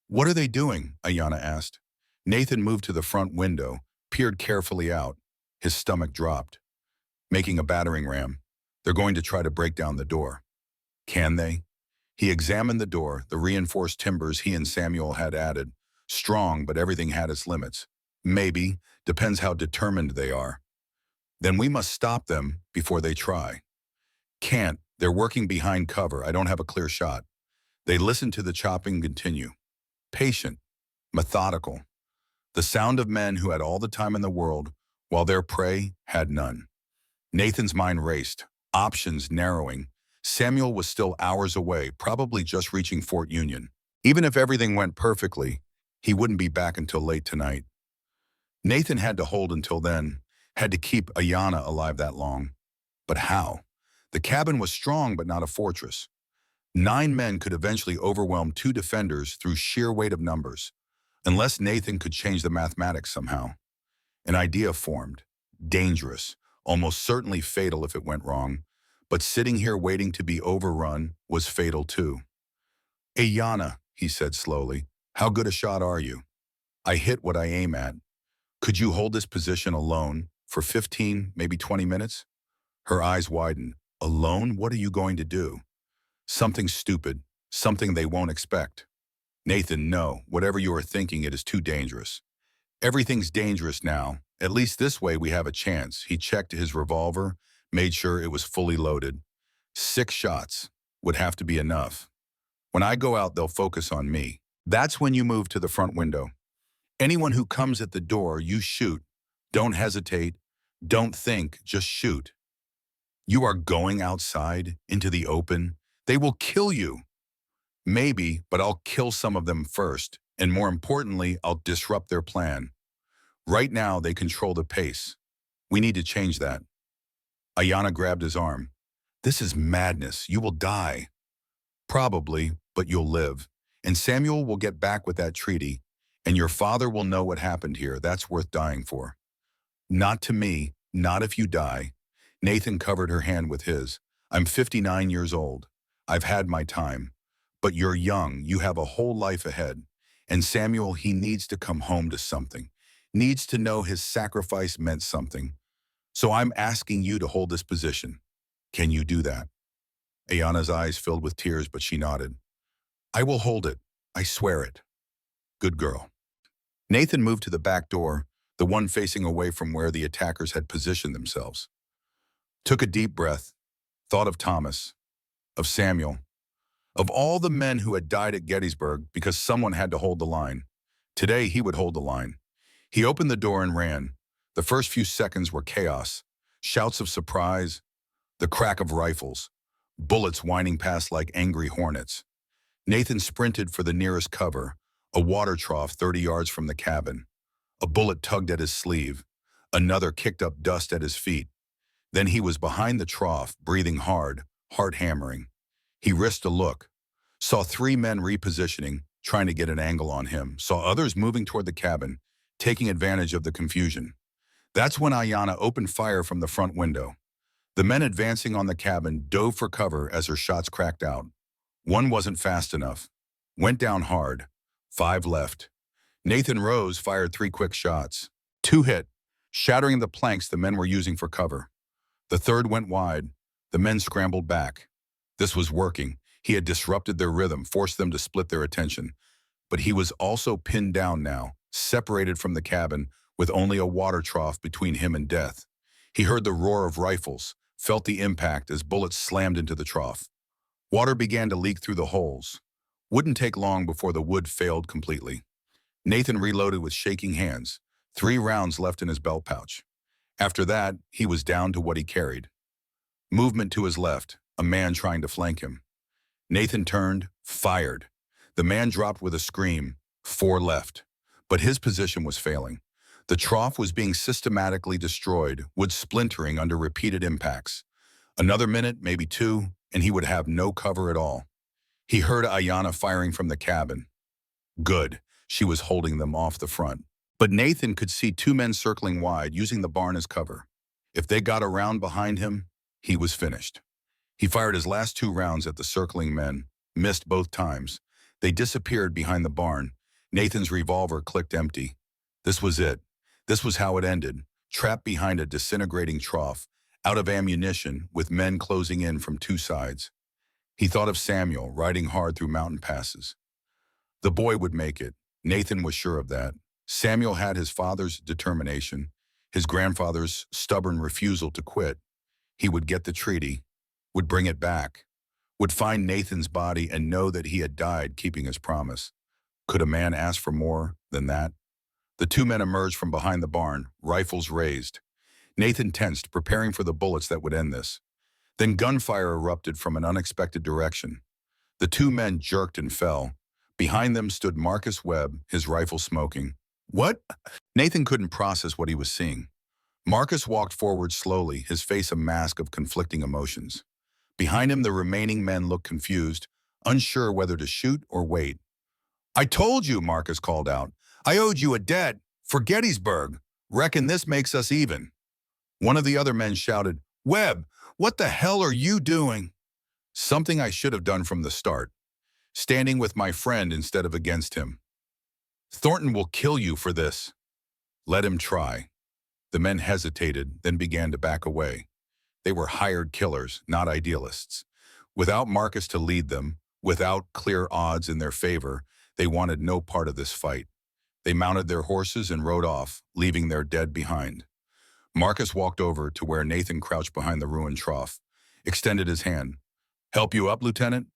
Speaker 1: What are they doing? Ayanna asked. Nathan moved to the front window, peered carefully out. His stomach dropped. Making a battering ram. They're going to try to break down the door. Can they? He examined the door, the reinforced timbers he and Samuel had added. Strong, but everything had its limits. Maybe, depends how determined they are. Then we must stop them before they try. Can't, they're working behind cover, I don't have a clear shot. They listened to the chopping continue. Patient, methodical. The sound of men who had all the time in the world, while their prey had none. Nathan's mind raced, options narrowing. Samuel was still hours away, probably just reaching Fort Union. Even if everything went perfectly, he wouldn't be back until late tonight. Nathan had to hold until then, had to keep Ayanna alive that long. But how? The cabin was strong but not a fortress. 9 men could eventually overwhelm 2 defenders through sheer weight of numbers, unless Nathan could change the mathematics somehow. An idea formed. Dangerous, almost certainly fatal if it went wrong, but sitting here waiting to be overrun was fatal too. Ayanna, he said slowly, how good a shot are you? I hit what I aim at. Could you hold this position alone for 15, maybe 20 minutes? Her eyes widened. Alone? What are you going to do? Something stupid, something they won't expect. Nathan, no, whatever you are thinking, it is too dangerous. Everything's dangerous now. At least this way we have a chance. He checked his revolver, made sure it was fully loaded. 6 shots would have to be enough. When I go out, they'll focus on me. That's when you move to the front window. Anyone who comes at the door, you shoot. Don't hesitate. Don't think, just shoot. You are going outside, into the open. They will kill you. Maybe, but I'll kill some of them first. And more importantly, I'll disrupt their plan. Right now, they control the pace. We need to change that. Ayanna grabbed his arm. This is madness. You will die. Probably, but you'll live. And Samuel will get back with that treaty. And your father will know what happened here. That's worth dying for. Not to me, not if you die. Nathan covered her hand with his. I'm 59 years old. I've had my time. But you're young. You have a whole life ahead. And Samuel, he needs to come home to something. Needs to know his sacrifice meant something. So I'm asking you to hold this position. Can you do that? Ayana's eyes filled with tears, but she nodded. I will hold it. I swear it. Good girl. Nathan moved to the back door, the one facing away from where the attackers had positioned themselves. Took a deep breath, thought of Thomas, of Samuel, of all the men who had died at Gettysburg because someone had to hold the line. Today, he would hold the line. He opened the door and ran. The first few seconds were chaos. Shouts of surprise, the crack of rifles, bullets whining past like angry hornets. Nathan sprinted for the nearest cover, a water trough 30 yards from the cabin. A bullet tugged at his sleeve. Another kicked up dust at his feet. Then he was behind the trough, breathing hard, heart hammering. He risked a look, saw 3 men repositioning, trying to get an angle on him, saw others moving toward the cabin, taking advantage of the confusion. That's when Ayana opened fire from the front window. The men advancing on the cabin dove for cover as her shots cracked out. One wasn't fast enough. Went down hard. 5 left. Nathan Rose fired 3 quick shots. 2 hit, shattering the planks the men were using for cover. The third went wide. The men scrambled back. This was working. He had disrupted their rhythm, forced them to split their attention. But he was also pinned down now, separated from the cabin, with only a water trough between him and death. He heard the roar of rifles, felt the impact as bullets slammed into the trough. Water began to leak through the holes. Wouldn't take long before the wood failed completely. Nathan reloaded with shaking hands, 3 rounds left in his belt pouch. After that, he was down to what he carried. Movement to his left, a man trying to flank him. Nathan turned, fired. The man dropped with a scream, 4 left. But his position was failing. The trough was being systematically destroyed, wood splintering under repeated impacts. Another minute, maybe 2, and he would have no cover at all. He heard Ayana firing from the cabin. Good, she was holding them off the front. But Nathan could see 2 men circling wide, using the barn as cover. If they got around behind him, he was finished. He fired his last 2 rounds at the circling men, missed both times. They disappeared behind the barn. Nathan's revolver clicked empty. This was it. This was how it ended, trapped behind a disintegrating trough, out of ammunition, with men closing in from 2 sides. He thought of Samuel riding hard through mountain passes. The boy would make it. Nathan was sure of that. Samuel had his father's determination, his grandfather's stubborn refusal to quit. He would get the treaty, would bring it back, would find Nathan's body and know that he had died keeping his promise. Could a man ask for more than that? The 2 men emerged from behind the barn, rifles raised. Nathan tensed, preparing for the bullets that would end this. Then gunfire erupted from an unexpected direction. The 2 men jerked and fell. Behind them stood Marcus Webb, his rifle smoking. What? Nathan couldn't process what he was seeing. Marcus walked forward slowly, his face a mask of conflicting emotions. Behind him, the remaining men looked confused, unsure whether to shoot or wait. I told you, Marcus called out. I owed you a debt for Gettysburg. Reckon this makes us even. One of the other men shouted, Webb, what the hell are you doing? Something I should have done from the start. Standing with my friend instead of against him. Thornton will kill you for this. Let him try. The men hesitated, then began to back away. They were hired killers, not idealists. Without Marcus to lead them, without clear odds in their favor, they wanted no part of this fight. They mounted their horses and rode off, leaving their dead behind. Marcus walked over to where Nathan crouched behind the ruined trough, extended his hand. Help you up, Lieutenant?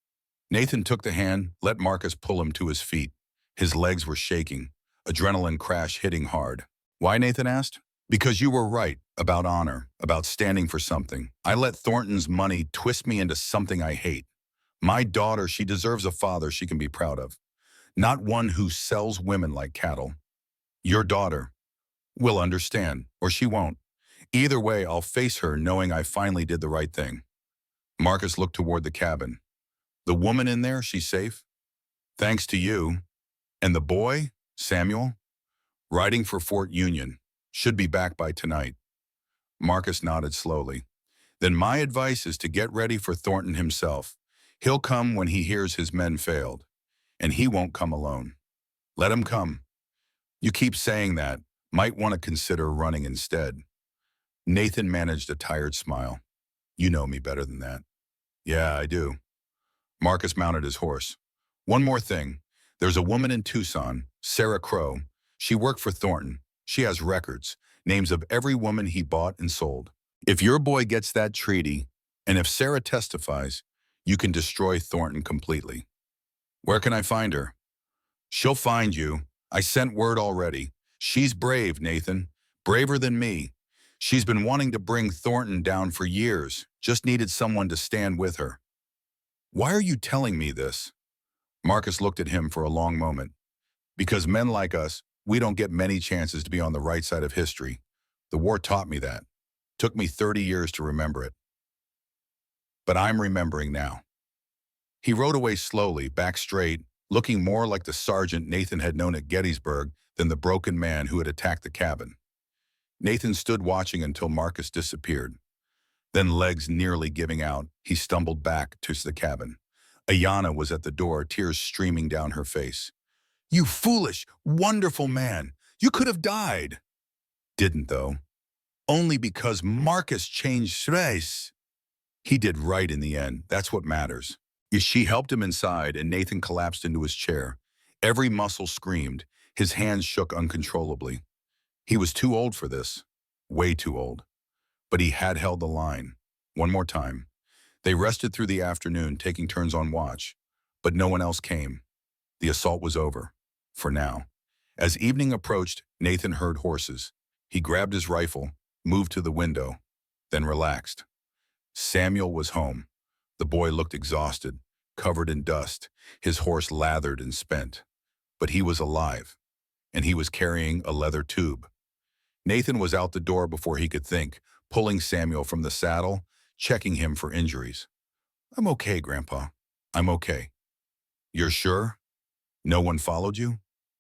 Speaker 1: Nathan took the hand, let Marcus pull him to his feet. His legs were shaking, adrenaline crash hitting hard. Why, Nathan asked? Because you were right about honor, about standing for something. I let Thornton's money twist me into something I hate. My daughter, she deserves a father she can be proud of. Not one who sells women like cattle. Your daughter will understand, or she won't. Either way, I'll face her knowing I finally did the right thing. Marcus looked toward the cabin. The woman in there, she's safe? Thanks to you. And the boy, Samuel? Riding for Fort Union. Should be back by tonight. Marcus nodded slowly. Then my advice is to get ready for Thornton himself. He'll come when he hears his men failed. And he won't come alone. Let him come. You keep saying that. Might want to consider running instead. Nathan managed a tired smile. You know me better than that. Yeah, I do. Marcus mounted his horse. One more thing. There's a woman in Tucson, Sarah Crow. She worked for Thornton. She has records, names of every woman he bought and sold. If your boy gets that treaty, and if Sarah testifies, you can destroy Thornton completely. Where can I find her? She'll find you. I sent word already. She's brave, Nathan. Braver than me. She's been wanting to bring Thornton down for years. Just needed someone to stand with her. Why are you telling me this? Marcus looked at him for a long moment. Because men like us, we don't get many chances to be on the right side of history. The war taught me that. Took me 30 years to remember it. But I'm remembering now. He rode away slowly, back straight, looking more like the sergeant Nathan had known at Gettysburg than the broken man who had attacked the cabin. Nathan stood watching until Marcus disappeared. Then, legs nearly giving out, he stumbled back to the cabin. Ayanna was at the door, tears streaming down her face. You foolish, wonderful man! You could have died! Didn't, though. Only because Marcus changed race. He did right in the end. That's what matters. She helped him inside, and Nathan collapsed into his chair. Every muscle screamed. His hands shook uncontrollably. He was too old for this. Way too old. But he had held the line. One more time. They rested through the afternoon, taking turns on watch. But no one else came. The assault was over. For now. As evening approached, Nathan heard horses. He grabbed his rifle, moved to the window, then relaxed. Samuel was home. The boy looked exhausted, covered in dust, his horse lathered and spent. But he was alive, and he was carrying a leather tube. Nathan was out the door before he could think, pulling Samuel from the saddle, checking him for injuries. I'm okay, Grandpa. I'm okay. You're sure? No one followed you?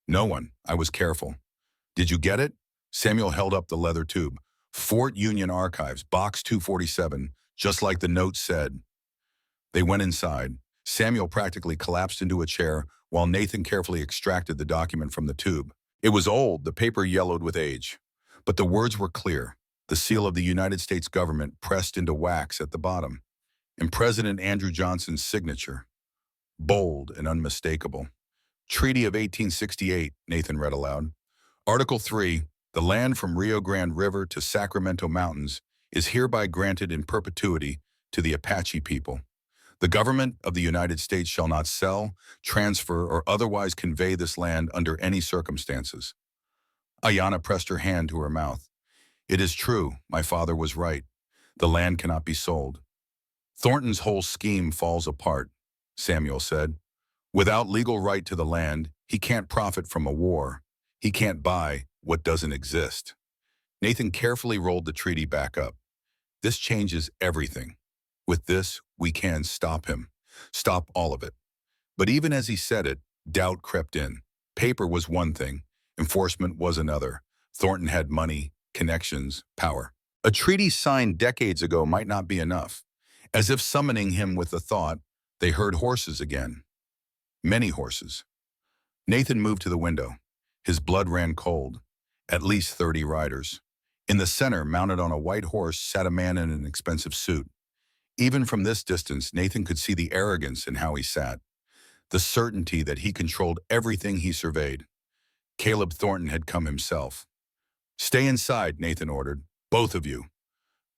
Speaker 1: No one. I was careful. Did you get it? Samuel held up the leather tube. Fort Union Archives, Box 247, just like the note said. They went inside. Samuel practically collapsed into a chair while Nathan carefully extracted the document from the tube. It was old, the paper yellowed with age. But the words were clear, the seal of the United States government pressed into wax at the bottom, and President Andrew Johnson's signature. Bold and unmistakable. Treaty of 1868, Nathan read aloud. Article 3, the land from Rio Grande River to Sacramento Mountains is hereby granted in perpetuity to the Apache people. The government of the United States shall not sell, transfer, or otherwise convey this land under any circumstances. Ayanna pressed her hand to her mouth. It is true, my father was right. The land cannot be sold. Thornton's whole scheme falls apart, Samuel said. Without legal right to the land, he can't profit from a war. He can't buy what doesn't exist. Nathan carefully rolled the treaty back up. This changes everything. With this, we can stop him. Stop all of it. But even as he said it, doubt crept in. Paper was one thing. Enforcement was another. Thornton had money, connections, power. A treaty signed decades ago might not be enough. As if summoning him with the thought, they heard horses again. Many horses. Nathan moved to the window. His blood ran cold. At least 30 riders. In the center, mounted on a white horse, sat a man in an expensive suit. Even from this distance, Nathan could see the arrogance in how he sat. The certainty that he controlled everything he surveyed. Caleb Thornton had come himself. Stay inside, Nathan ordered. Both of you.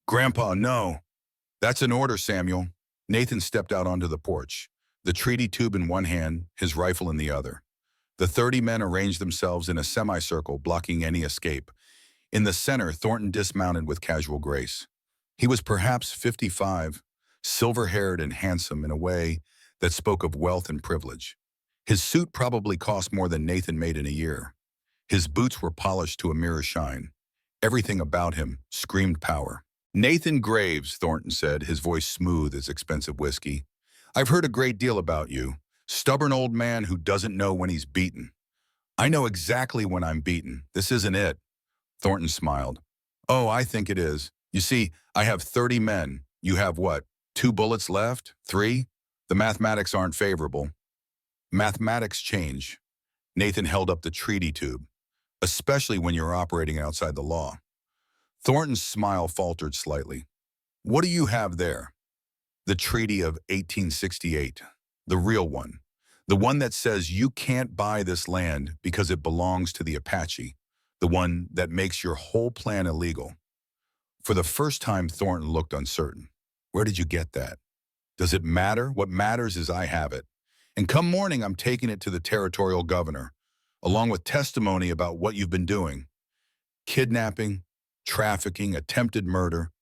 Speaker 1: Grandpa, no. That's an order, Samuel. Nathan stepped out onto the porch, the treaty tube in one hand, his rifle in the other. The 30 men arranged themselves in a semicircle, blocking any escape. In the center, Thornton dismounted with casual grace. He was perhaps 55, silver-haired and handsome in a way that spoke of wealth and privilege. His suit probably cost more than Nathan made in a year. His boots were polished to a mirror shine. Everything about him screamed power. Nathan Graves, Thornton said, his voice smooth as expensive whiskey. I've heard a great deal about you. Stubborn old man who doesn't know when he's beaten. I know exactly when I'm beaten. This isn't it. Thornton smiled. Oh, I think it is. You see, I have 30 men. You have what? 2 bullets left? 3? The mathematics aren't favorable. Mathematics change. Nathan held up the treaty tube, especially when you're operating outside the law. Thornton's smile faltered slightly. What do you have there? The Treaty of 1868, the real one. The one that says you can't buy this land because it belongs to the Apache. The one that makes your whole plan illegal. For the first time, Thornton looked uncertain. Where did you get that? Does it matter? What matters is I have it. And come morning, I'm taking it to the territorial governor, along with testimony about what you've been doing. Kidnapping, trafficking, attempted murder.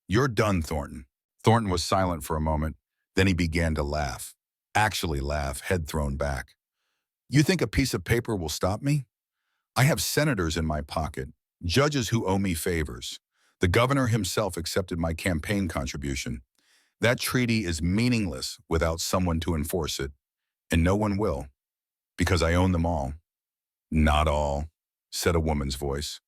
Speaker 1: You're done, Thornton. Thornton was silent for a moment. Then he began to laugh. Actually laugh, head thrown back. You think a piece of paper will stop me? I have senators in my pocket, judges who owe me favors. The governor himself accepted my campaign contribution. That treaty is meaningless without someone to enforce it, and no one will, because I own them all. Not all, said a woman's voice.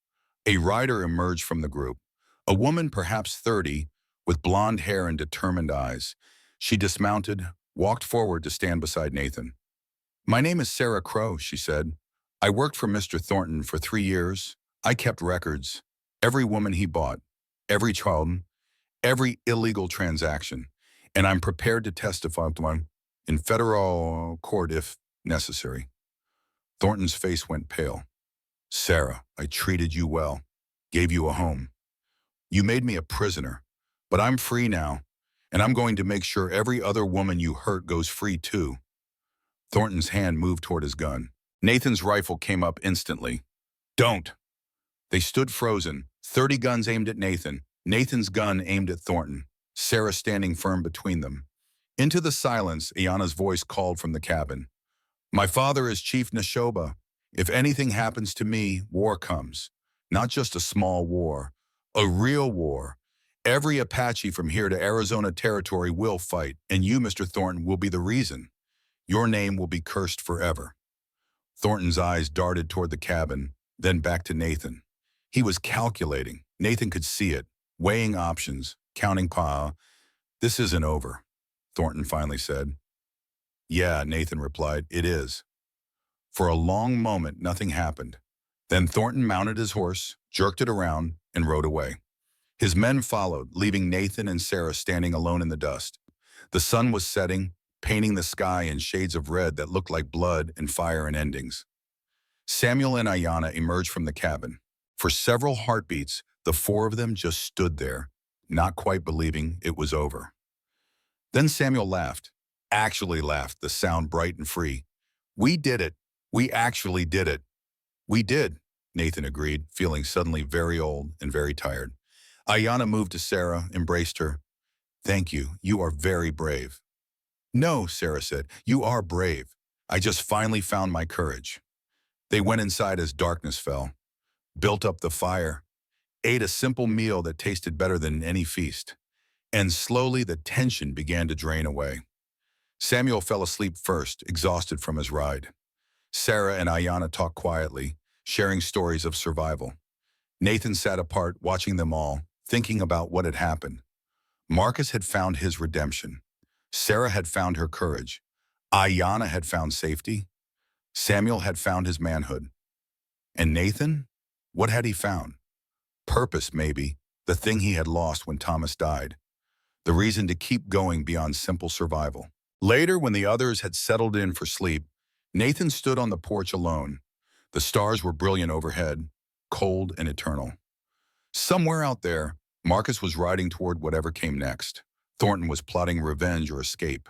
Speaker 1: A rider emerged from the group, a woman perhaps 30, with blonde hair and determined eyes. She dismounted, walked forward to stand beside Nathan. My name is Sarah Crow, she said. I worked for Mr. Thornton for 3 years. I kept records. Every woman he bought, every child, every illegal transaction. And I'm prepared to testify to one in federal court if necessary. Thornton's face went pale. Sarah, I treated you well, gave you a home. You made me a prisoner, but I'm free now, and I'm going to make sure every other woman you hurt goes free too. Thornton's hand moved toward his gun. Nathan's rifle came up instantly. Don't! They stood frozen, 30 guns aimed at Nathan, Nathan's gun aimed at Thornton, Sarah standing firm between them. Into the silence, Ayana's voice called from the cabin. My father is Chief Neshoba. If anything happens to me, war comes. Not just a small war, a real war. Every Apache from here to Arizona Territory will fight, and you, Mr. Thornton, will be the reason. Your name will be cursed forever. Thornton's eyes darted toward the cabin, then back to Nathan. He was calculating. Nathan could see it, weighing options, counting pa. This isn't over, Thornton finally said. Yeah, Nathan replied, it is. For a long moment, nothing happened. Then Thornton mounted his horse, jerked it around, and rode away. His men followed, leaving Nathan and Sarah standing alone in the dust. The sun was setting, painting the sky in shades of red that looked like blood and fire and endings. Samuel and Ayana emerged from the cabin. For several heartbeats, the four of them just stood there, not quite believing it was over. Then Samuel laughed, actually laughed, the sound bright and free. We did it. We actually did it. We did, Nathan agreed, feeling suddenly very old and very tired. Ayana moved to Sarah, embraced her. Thank you. You are very brave. No, Sarah said, you are brave. I just finally found my courage. They went inside as darkness fell, built up the fire, ate a simple meal that tasted better than any feast, and slowly the tension began to drain away. Samuel fell asleep first, exhausted from his ride. Sarah and Ayana talked quietly, sharing stories of survival. Nathan sat apart, watching them all, thinking about what had happened. Marcus had found his redemption. Sarah had found her courage. Ayana had found safety. Samuel had found his manhood. And Nathan? What had he found? Purpose, maybe, the thing he had lost when Thomas died. The reason to keep going beyond simple survival. Later, when the others had settled in for sleep, Nathan stood on the porch alone. The stars were brilliant overhead, cold and eternal. Somewhere out there, Marcus was riding toward whatever came next. Thornton was plotting revenge or escape.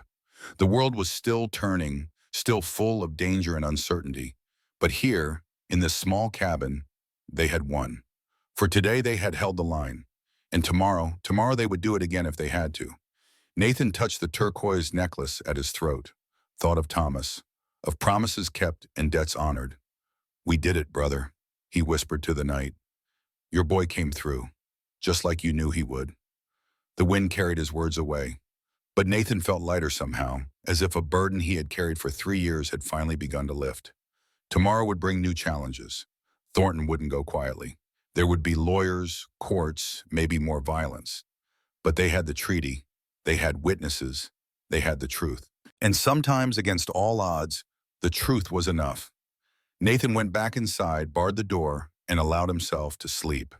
Speaker 1: The world was still turning, still full of danger and uncertainty. But here, in this small cabin, they had won. For today they had held the line. And tomorrow they would do it again if they had to. Nathan touched the turquoise necklace at his throat, thought of Thomas, of promises kept and debts honored. We did it, brother, he whispered to the night. Your boy came through, just like you knew he would. The wind carried his words away, but Nathan felt lighter somehow, as if a burden he had carried for 3 years had finally begun to lift. Tomorrow would bring new challenges. Thornton wouldn't go quietly. There would be lawyers, courts, maybe more violence. But they had the treaty, they had witnesses, they had the truth. And sometimes, against all odds, the truth was enough. Nathan went back inside, barred the door, and allowed himself to sleep.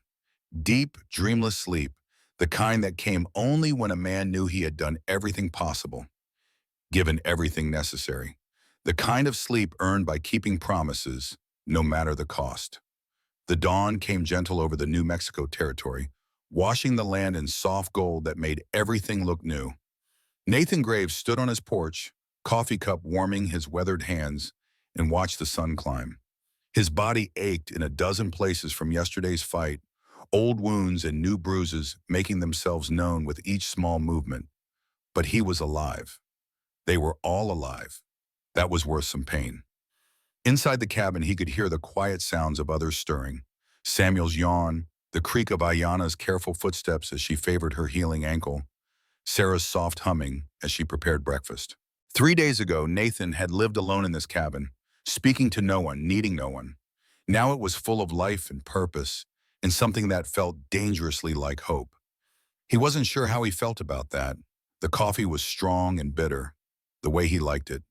Speaker 1: Deep, dreamless sleep, the kind that came only when a man knew he had done everything possible, given everything necessary. The kind of sleep earned by keeping promises, no matter the cost. The dawn came gentle over the New Mexico territory, washing the land in soft gold that made everything look new. Nathan Graves stood on his porch, coffee cup warming his weathered hands, and watched the sun climb. His body ached in a dozen places from yesterday's fight, old wounds and new bruises making themselves known with each small movement. But he was alive. They were all alive. That was worth some pain. Inside the cabin, he could hear the quiet sounds of others stirring. Samuel's yawn, the creak of Ayanna's careful footsteps as she favored her healing ankle, Sarah's soft humming as she prepared breakfast. 3 days ago, Nathan had lived alone in this cabin, speaking to no one, needing no one. Now it was full of life and purpose, and something that felt dangerously like hope. He wasn't sure how he felt about that. The coffee was strong and bitter, the way he liked it.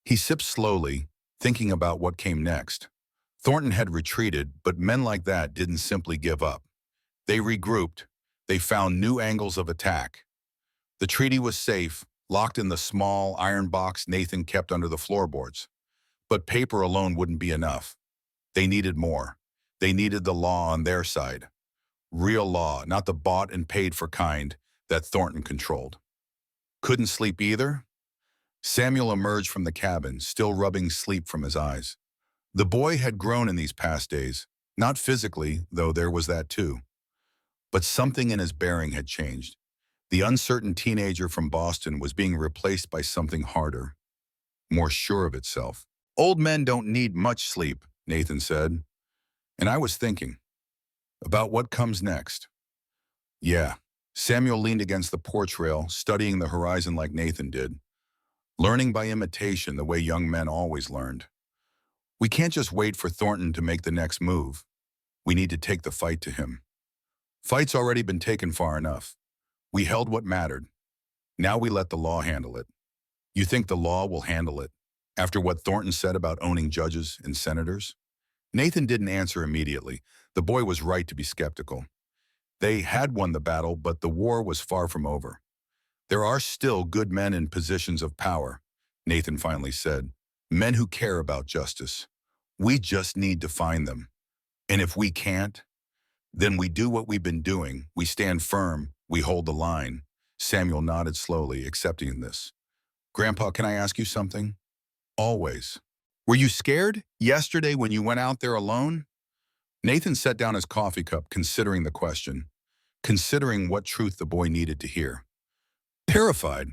Speaker 1: He sipped slowly, thinking about what came next. Thornton had retreated, but men like that didn't simply give up. They regrouped. They found new angles of attack. The treaty was safe, locked in the small iron box Nathan kept under the floorboards. But paper alone wouldn't be enough. They needed more. They needed the law on their side. Real law, not the bought and paid for kind that Thornton controlled. Couldn't sleep either? Samuel emerged from the cabin, still rubbing sleep from his eyes. The boy had grown in these past days, not physically, though there was that too. But something in his bearing had changed. The uncertain teenager from Boston was being replaced by something harder, more sure of itself. Old men don't need much sleep, Nathan said. And I was thinking about what comes next. Yeah, Samuel leaned against the porch rail, studying the horizon like Nathan did, learning by imitation the way young men always learned. We can't just wait for Thornton to make the next move. We need to take the fight to him. Fight's already been taken far enough. We held what mattered. Now we let the law handle it. You think the law will handle it, after what Thornton said about owning judges and senators? Nathan didn't answer immediately. The boy was right to be skeptical. They had won the battle, but the war was far from over. There are still good men in positions of power, Nathan finally said. Men who care about justice. We just need to find them. And if we can't, then we do what we've been doing. We stand firm. We hold the line. Samuel nodded slowly, accepting this. Grandpa, can I ask you something? Always. Were you scared yesterday when you went out there alone? Nathan set down his coffee cup, considering the question, considering what truth the boy needed to hear. Terrified.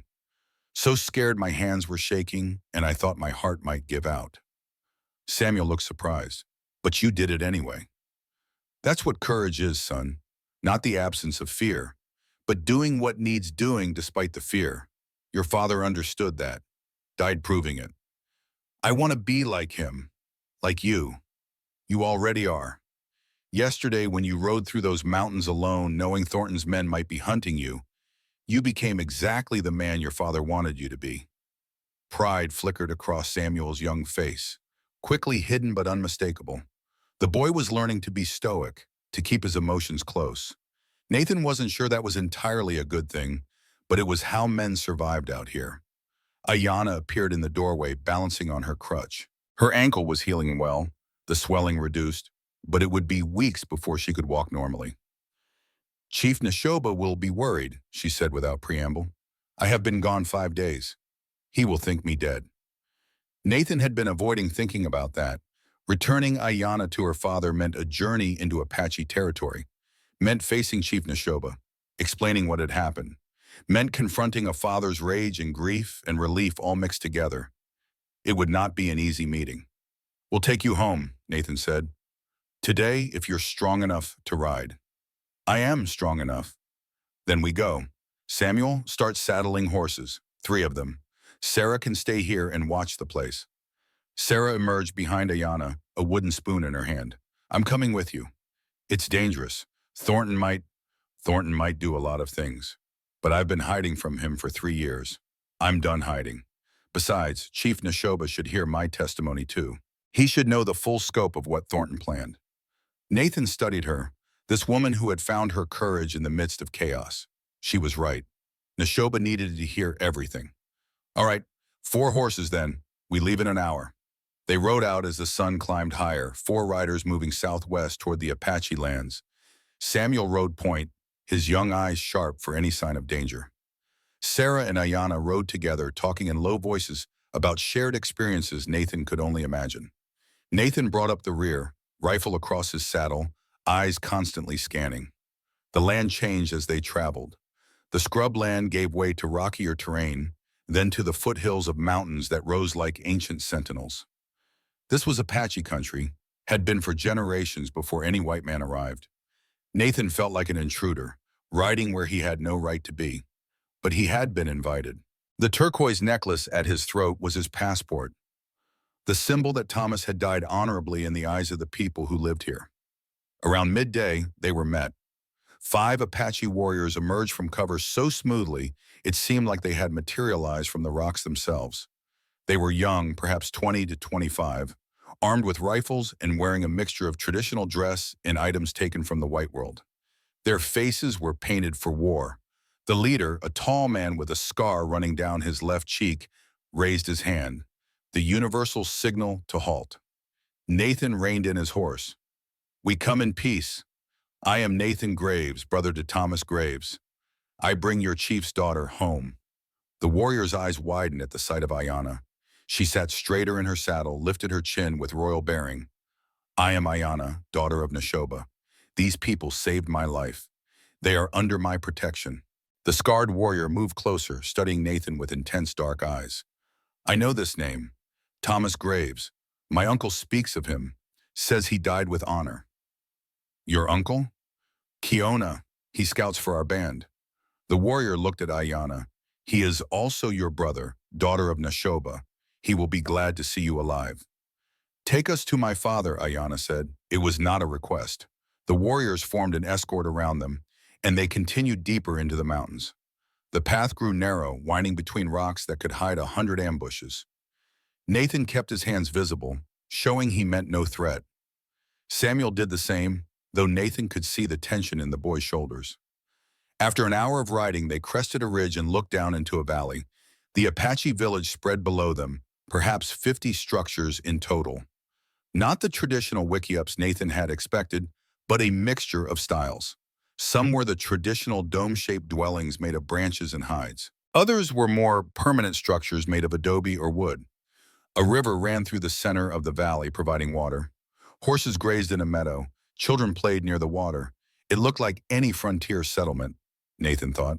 Speaker 1: So scared my hands were shaking, and I thought my heart might give out. Samuel looked surprised. But you did it anyway. That's what courage is, son. Not the absence of fear, but doing what needs doing despite the fear. Your father understood that, died proving it. I want to be like him, like you. You already are. Yesterday, when you rode through those mountains alone, knowing Thornton's men might be hunting you, you became exactly the man your father wanted you to be. Pride flickered across Samuel's young face, quickly hidden but unmistakable. The boy was learning to be stoic, to keep his emotions close. Nathan wasn't sure that was entirely a good thing, but it was how men survived out here. Ayanna appeared in the doorway, balancing on her crutch. Her ankle was healing well, the swelling reduced, but it would be weeks before she could walk normally. Chief Neshoba will be worried, she said without preamble. I have been gone 5 days. He will think me dead. Nathan had been avoiding thinking about that. Returning Ayanna to her father meant a journey into Apache territory, meant facing Chief Neshoba, explaining what had happened, meant confronting a father's rage and grief and relief all mixed together. It would not be an easy meeting. We'll take you home, Nathan said. Today, if you're strong enough to ride. I am strong enough. Then we go. Samuel, start saddling horses, 3 of them. Sarah can stay here and watch the place. Sarah emerged behind Ayanna, a wooden spoon in her hand. I'm coming with you. It's dangerous. Thornton might do a lot of things. But I've been hiding from him for 3 years. I'm done hiding. Besides, Chief Neshoba should hear my testimony too. He should know the full scope of what Thornton planned. Nathan studied her, This woman who had found her courage in the midst of chaos. She was right. Neshoba needed to hear everything. All right, 4 horses then. We leave in an hour. They rode out as the sun climbed higher, 4 riders moving southwest toward the Apache lands. Samuel rode point, his young eyes sharp for any sign of danger. Sarah and Ayana rode together, talking in low voices about shared experiences Nathan could only imagine. Nathan brought up the rear, rifle across his saddle, eyes constantly scanning. The land changed as they traveled. The scrub land gave way to rockier terrain, then to the foothills of mountains that rose like ancient sentinels. This was Apache country, had been for generations before any white man arrived. Nathan felt like an intruder, riding where he had no right to be. But he had been invited. The turquoise necklace at his throat was his passport, the symbol that Thomas had died honorably in the eyes of the people who lived here. Around midday, they were met. 5 Apache warriors emerged from cover so smoothly it seemed like they had materialized from the rocks themselves. They were young, perhaps 20 to 25, armed with rifles and wearing a mixture of traditional dress and items taken from the white world. Their faces were painted for war. The leader, a tall man with a scar running down his left cheek, raised his hand, the universal signal to halt. Nathan reined in his horse. "We come in peace. I am Nathan Graves, brother to Thomas Graves. I bring your chief's daughter home." The warrior's eyes widened at the sight of Ayana. She sat straighter in her saddle, lifted her chin with royal bearing. "I am Ayana, daughter of Neshoba. These people saved my life. They are under my protection." The scarred warrior moved closer, studying Nathan with intense dark eyes. "I know this name. Thomas Graves. My uncle speaks of him, says he died with honor." "Your uncle?" "Kiona. He scouts for our band." The warrior looked at Ayana. "He is also your brother, daughter of Neshoba. He will be glad to see you alive." "Take us to my father," Ayana said. It was not a request. The warriors formed an escort around them, and they continued deeper into the mountains. The path grew narrow, winding between rocks that could hide 100 ambushes. Nathan kept his hands visible, showing he meant no threat. Samuel did the same, though Nathan could see the tension in the boy's shoulders. After an hour of riding, they crested a ridge and looked down into a valley. The Apache village spread below them, perhaps 50 structures in total. Not the traditional wickiups Nathan had expected, but a mixture of styles. Some were the traditional dome-shaped dwellings made of branches and hides. Others were more permanent structures made of adobe or wood. A river ran through the center of the valley, providing water. Horses grazed in a meadow. Children played near the water. It looked like any frontier settlement, Nathan thought.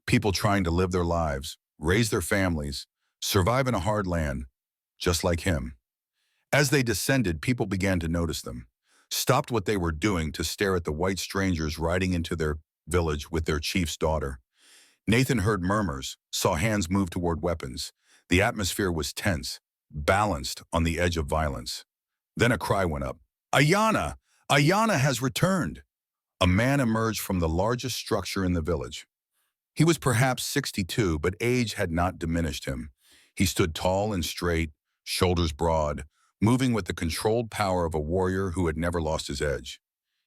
Speaker 1: People trying to live their lives, raise their families, survive in a hard land, just like him. As they descended, people began to notice them, stopped what they were doing to stare at the white strangers riding into their village with their chief's daughter. Nathan heard murmurs, saw hands move toward weapons. The atmosphere was tense, balanced on the edge of violence. Then a cry went up. "Ayana! Ayana has returned!" A man emerged from the largest structure in the village. He was perhaps 62, but age had not diminished him. He stood tall and straight, shoulders broad, moving with the controlled power of a warrior who had never lost his edge.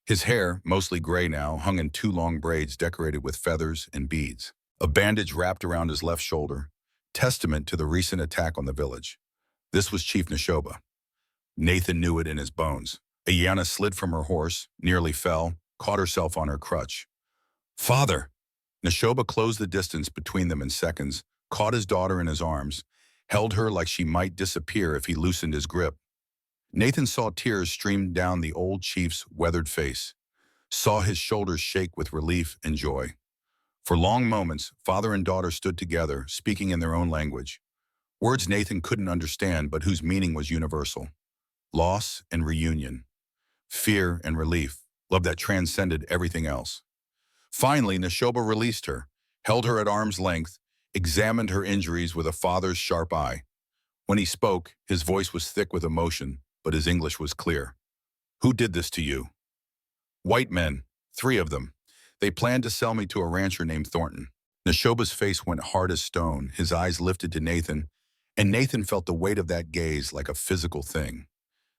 Speaker 1: His hair, mostly gray now, hung in 2 long braids decorated with feathers and beads. A bandage wrapped around his left shoulder, testament to the recent attack on the village. This was Chief Neshoba. Nathan knew it in his bones. Ayana slid from her horse, nearly fell, caught herself on her crutch. "Father!" Neshoba closed the distance between them in seconds, caught his daughter in his arms, held her like she might disappear if he loosened his grip. Nathan saw tears stream down the old chief's weathered face, saw his shoulders shake with relief and joy. For long moments, father and daughter stood together, speaking in their own language. Words Nathan couldn't understand, but whose meaning was universal. Loss and reunion. Fear and relief. Love that transcended everything else. Finally, Neshoba released her, held her at arm's length, examined her injuries with a father's sharp eye. When he spoke, his voice was thick with emotion, but his English was clear. "Who did this to you?" "White men, 3 of them. They planned to sell me to a rancher named Thornton." Neshoba's face went hard as stone, his eyes lifted to Nathan, and Nathan felt the weight of that gaze like a physical thing.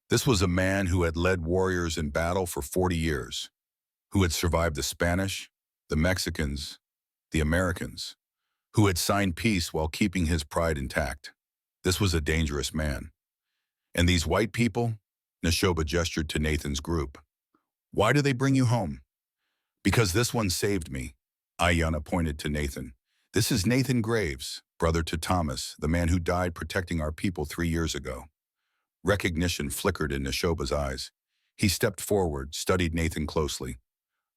Speaker 1: This was a man who had led warriors in battle for 40 years. who had survived the Spanish, the Mexicans, the Americans, who had signed peace while keeping his pride intact. This was a dangerous man. And these white people? Neshoba gestured to Nathan's group. Why do they bring you home? Because this one saved me. Ayanna pointed to Nathan. This is Nathan Graves, brother to Thomas, the man who died protecting our people 3 years ago. Recognition flickered in Neshoba's eyes. He stepped forward, studied Nathan closely.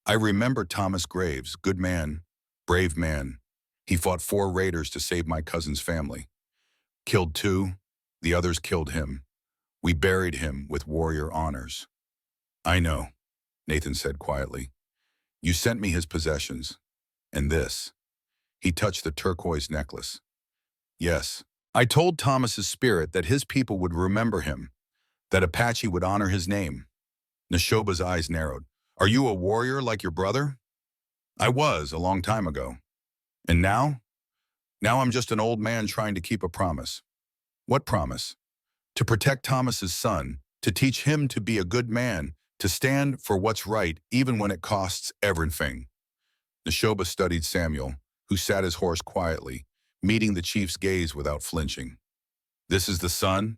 Speaker 1: I remember Thomas Graves, good man, brave man. He fought 4 raiders to save my cousin's family. Killed 2, the others killed him. We buried him with warrior honors. I know, Nathan said quietly. You sent me his possessions. And this. He touched the turquoise necklace. Yes. I told Thomas's spirit that his people would remember him, that Apache would honor his name. Neshoba's eyes narrowed. Are you a warrior like your brother? I was, a long time ago. And now? Now I'm just an old man trying to keep a promise. What promise? To protect Thomas's son, to teach him to be a good man, to stand for what's right even when it costs everything. Neshoba studied Samuel, who sat his horse quietly, meeting the chief's gaze without flinching. This is the son?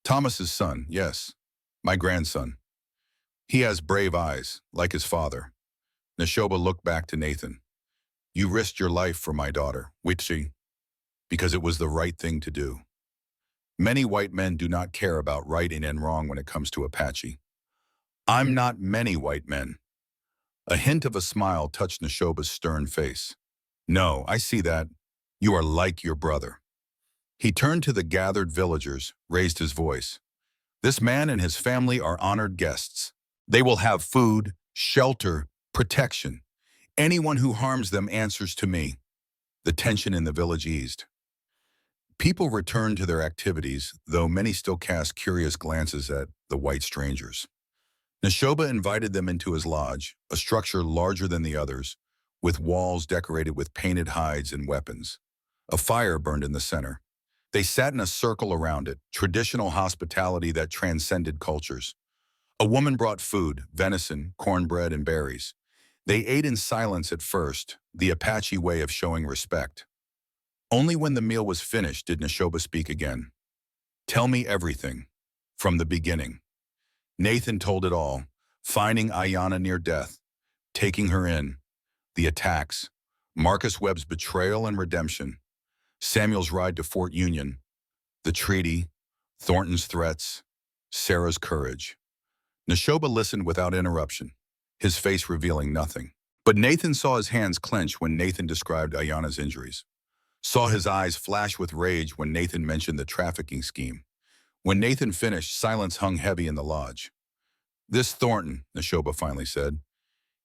Speaker 1: Thomas's son, yes. My grandson. He has brave eyes, like his father. Neshoba looked back to Nathan. You risked your life for my daughter, Witchi, because it was the right thing to do. Many white men do not care about right and wrong when it comes to Apache. I'm not many white men. A hint of a smile touched Neshoba's stern face. No, I see that. You are like your brother. He turned to the gathered villagers, raised his voice. This man and his family are honored guests. They will have food, shelter, protection. Anyone who harms them answers to me. The tension in the village eased. People returned to their activities, though many still cast curious glances at the white strangers. Neshoba invited them into his lodge, a structure larger than the others, with walls decorated with painted hides and weapons. A fire burned in the center. They sat in a circle around it, traditional hospitality that transcended cultures. A woman brought food, venison, cornbread, and berries. They ate in silence at first, the Apache way of showing respect. Only when the meal was finished did Neshoba speak again. Tell me everything, from the beginning. Nathan told it all, finding Ayanna near death, taking her in, the attacks, Marcus Webb's betrayal and redemption, Samuel's ride to Fort Union, the treaty, Thornton's threats, Sarah's courage. Neshoba listened without interruption, his face revealing nothing. But Nathan saw his hands clench when Nathan described Ayanna's injuries, saw his eyes flash with rage when Nathan mentioned the trafficking scheme. When Nathan finished, silence hung heavy in the lodge. This Thornton, Neshoba finally said,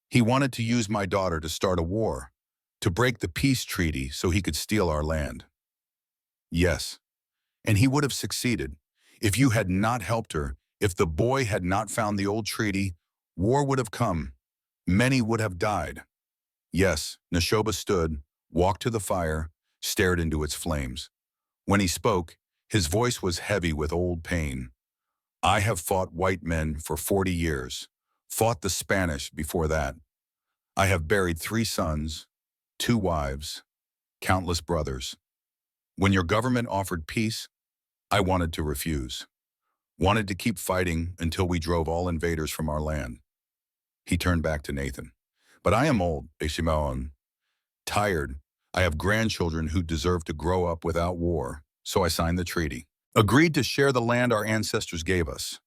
Speaker 1: he wanted to use my daughter to start a war, to break the peace treaty so he could steal our land. Yes, and he would have succeeded. If you had not helped her, if the boy had not found the old treaty, war would have come. Many would have died. Yes, Neshoba stood, walked to the fire, stared into its flames. When he spoke, his voice was heavy with old pain. I have fought white men for 40 years, fought the Spanish before that. I have buried 3 sons, 2 wives, countless brothers. When your government offered peace, I wanted to refuse. Wanted to keep fighting until we drove all invaders from our land. He turned back to Nathan. But I am old, Shimon. Tired. I have grandchildren who deserve to grow up without war, so I signed the treaty. Agreed to share the land our ancestors gave us.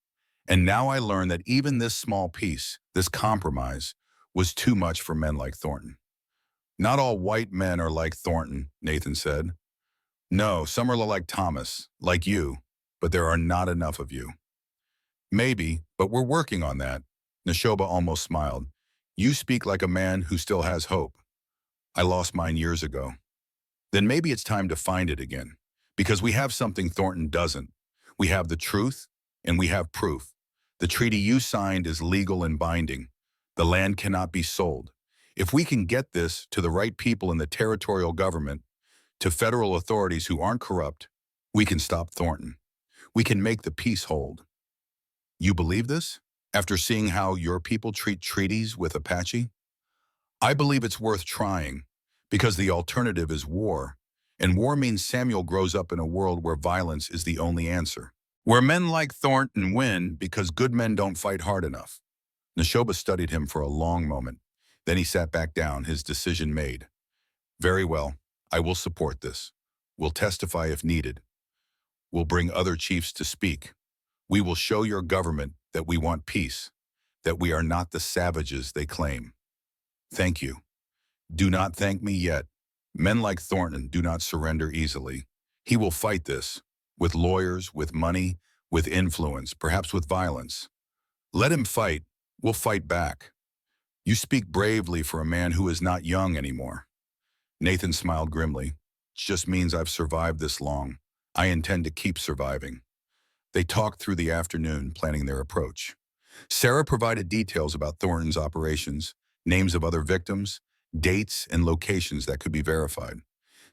Speaker 1: And now I learn that even this small peace, this compromise, was too much for men like Thornton. Not all white men are like Thornton, Nathan said. No, some are like Thomas, like you, but there are not enough of you. Maybe, but we're working on that. Neshoba almost smiled. You speak like a man who still has hope. I lost mine years ago. Then maybe it's time to find it again. Because we have something Thornton doesn't. We have the truth, and we have proof. The treaty you signed is legal and binding. The land cannot be sold. If we can get this to the right people in the territorial government, to federal authorities who aren't corrupt, we can stop Thornton. We can make the peace hold. You believe this? after seeing how your people treat treaties with Apache? I believe it's worth trying, because the alternative is war, and war means Samuel grows up in a world where violence is the only answer. Where men like Thornton win because good men don't fight hard enough. Neshoba studied him for a long moment. Then he sat back down, his decision made. Very well, I will support this. We'll testify if needed. We'll bring other chiefs to speak. We will show your government that we want peace, that we are not the savages they claim. Thank you. Do not thank me yet. Men like Thornton do not surrender easily. He will fight this, with lawyers, with money, with influence, perhaps with violence. Let him fight. We'll fight back. You speak bravely for a man who is not young anymore. Nathan smiled grimly. It just means I've survived this long. I intend to keep surviving. They talked through the afternoon, planning their approach. Sarah provided details about Thornton's operations, names of other victims, dates, and locations that could be verified.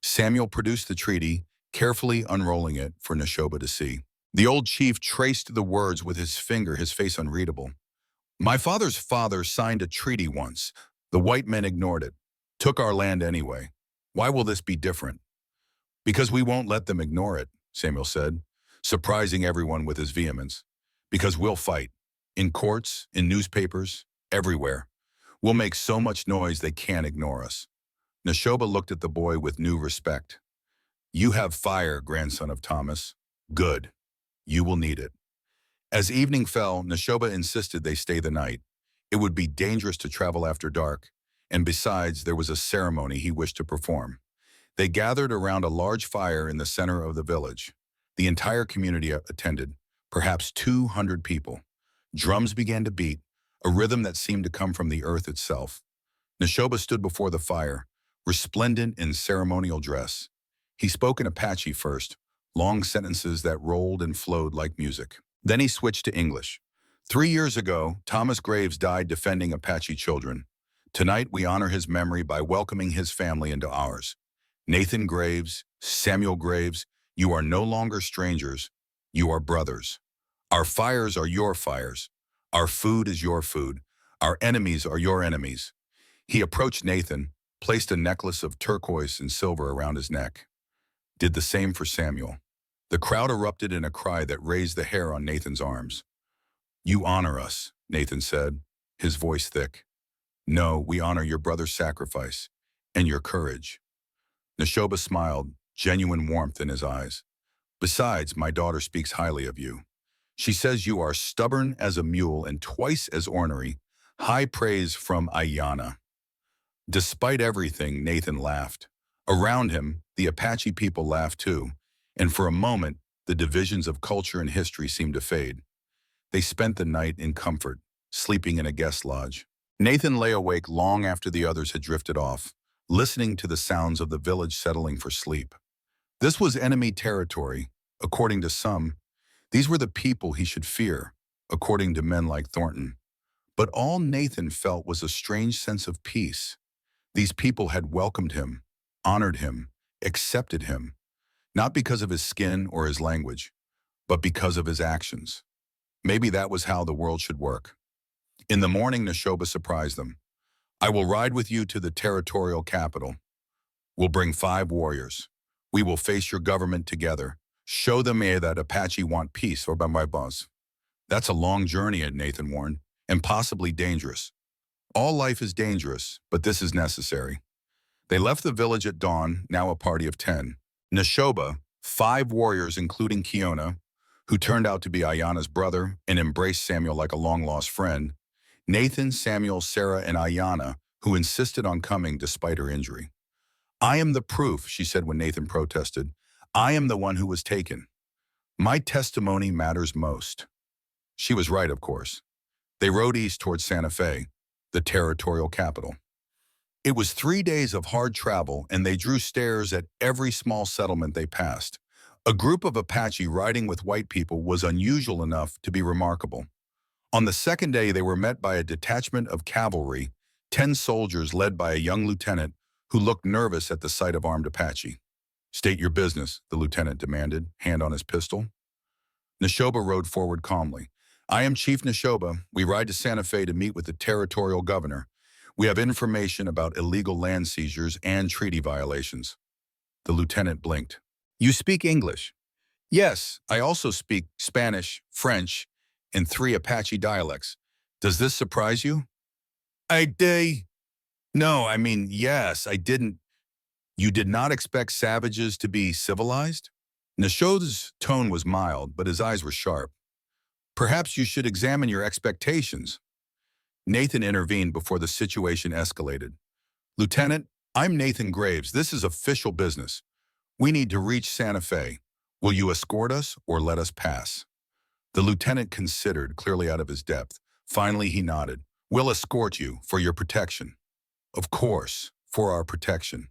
Speaker 1: Samuel produced the treaty, carefully unrolling it for Neshoba to see. The old chief traced the words with his finger, his face unreadable. My father's father signed a treaty once. The white men ignored it, took our land anyway. Why will this be different? Because we won't let them ignore it, Samuel said, surprising everyone with his vehemence. Because we'll fight. In courts, in newspapers, everywhere. We'll make so much noise they can't ignore us. Neshoba looked at the boy with new respect. You have fire, grandson of Thomas. Good. You will need it. As evening fell, Neshoba insisted they stay the night. It would be dangerous to travel after dark, and besides, there was a ceremony he wished to perform. They gathered around a large fire in the center of the village. The entire community attended, perhaps 200 people. Drums began to beat, a rhythm that seemed to come from the earth itself. Neshoba stood before the fire, resplendent in ceremonial dress. He spoke in Apache first, long sentences that rolled and flowed like music. Then he switched to English. 3 years ago, Thomas Graves died defending Apache children. Tonight, we honor his memory by welcoming his family into ours. Nathan Graves, Samuel Graves, you are no longer strangers. You are brothers. Our fires are your fires. Our food is your food. Our enemies are your enemies. He approached Nathan, placed a necklace of turquoise and silver around his neck. Did the same for Samuel. The crowd erupted in a cry that raised the hair on Nathan's arms. You honor us, Nathan said, his voice thick. No, we honor your brother's sacrifice and your courage. Neshoba smiled, genuine warmth in his eyes. Besides, my daughter speaks highly of you. She says you are stubborn as a mule and twice as ornery. High praise from Ayanna. Despite everything, Nathan laughed. Around him, the Apache people laughed too, and for a moment, the divisions of culture and history seemed to fade. They spent the night in comfort, sleeping in a guest lodge. Nathan lay awake long after the others had drifted off, listening to the sounds of the village settling for sleep. This was enemy territory, according to some. These were the people he should fear, according to men like Thornton. But all Nathan felt was a strange sense of peace. These people had welcomed him, honored him, accepted him, not because of his skin or his language, but because of his actions. Maybe that was how the world should work. In the morning, Neshoba surprised them. I will ride with you to the territorial capital. We'll bring 5 warriors. We will face your government together. Show them that Apache want peace or by my boss. That's a long journey, Nathan warned, and possibly dangerous. All life is dangerous, but this is necessary. They left the village at dawn, now a party of 10. Neshoba, 5 warriors including Kiona, who turned out to be Ayanna's brother and embraced Samuel like a long-lost friend, Nathan, Samuel, Sarah, and Ayanna, who insisted on coming despite her injury. I am the proof, she said when Nathan protested. I am the one who was taken. My testimony matters most. She was right, of course. They rode east towards Santa Fe, the territorial capital. It was 3 days of hard travel, and they drew stares at every small settlement they passed. A group of Apache riding with white people was unusual enough to be remarkable. On the second day, they were met by a detachment of cavalry, 10 soldiers led by a young lieutenant who looked nervous at the sight of armed Apache. State your business, the lieutenant demanded, hand on his pistol. Neshoba rode forward calmly. I am Chief Neshoba. We ride to Santa Fe to meet with the territorial governor. We have information about illegal land seizures and treaty violations. The lieutenant blinked. You speak English? Yes, I also speak Spanish, French, and 3 Apache dialects. Does this surprise you? I did. No, I mean, yes, I didn't. You did not expect savages to be civilized? Nashoda's tone was mild, but his eyes were sharp. Perhaps you should examine your expectations. Nathan intervened before the situation escalated. Lieutenant, I'm Nathan Graves. This is official business. We need to reach Santa Fe. Will you escort us or let us pass? The lieutenant considered, clearly out of his depth. Finally, he nodded. We'll escort you for your protection. Of course, for our protection.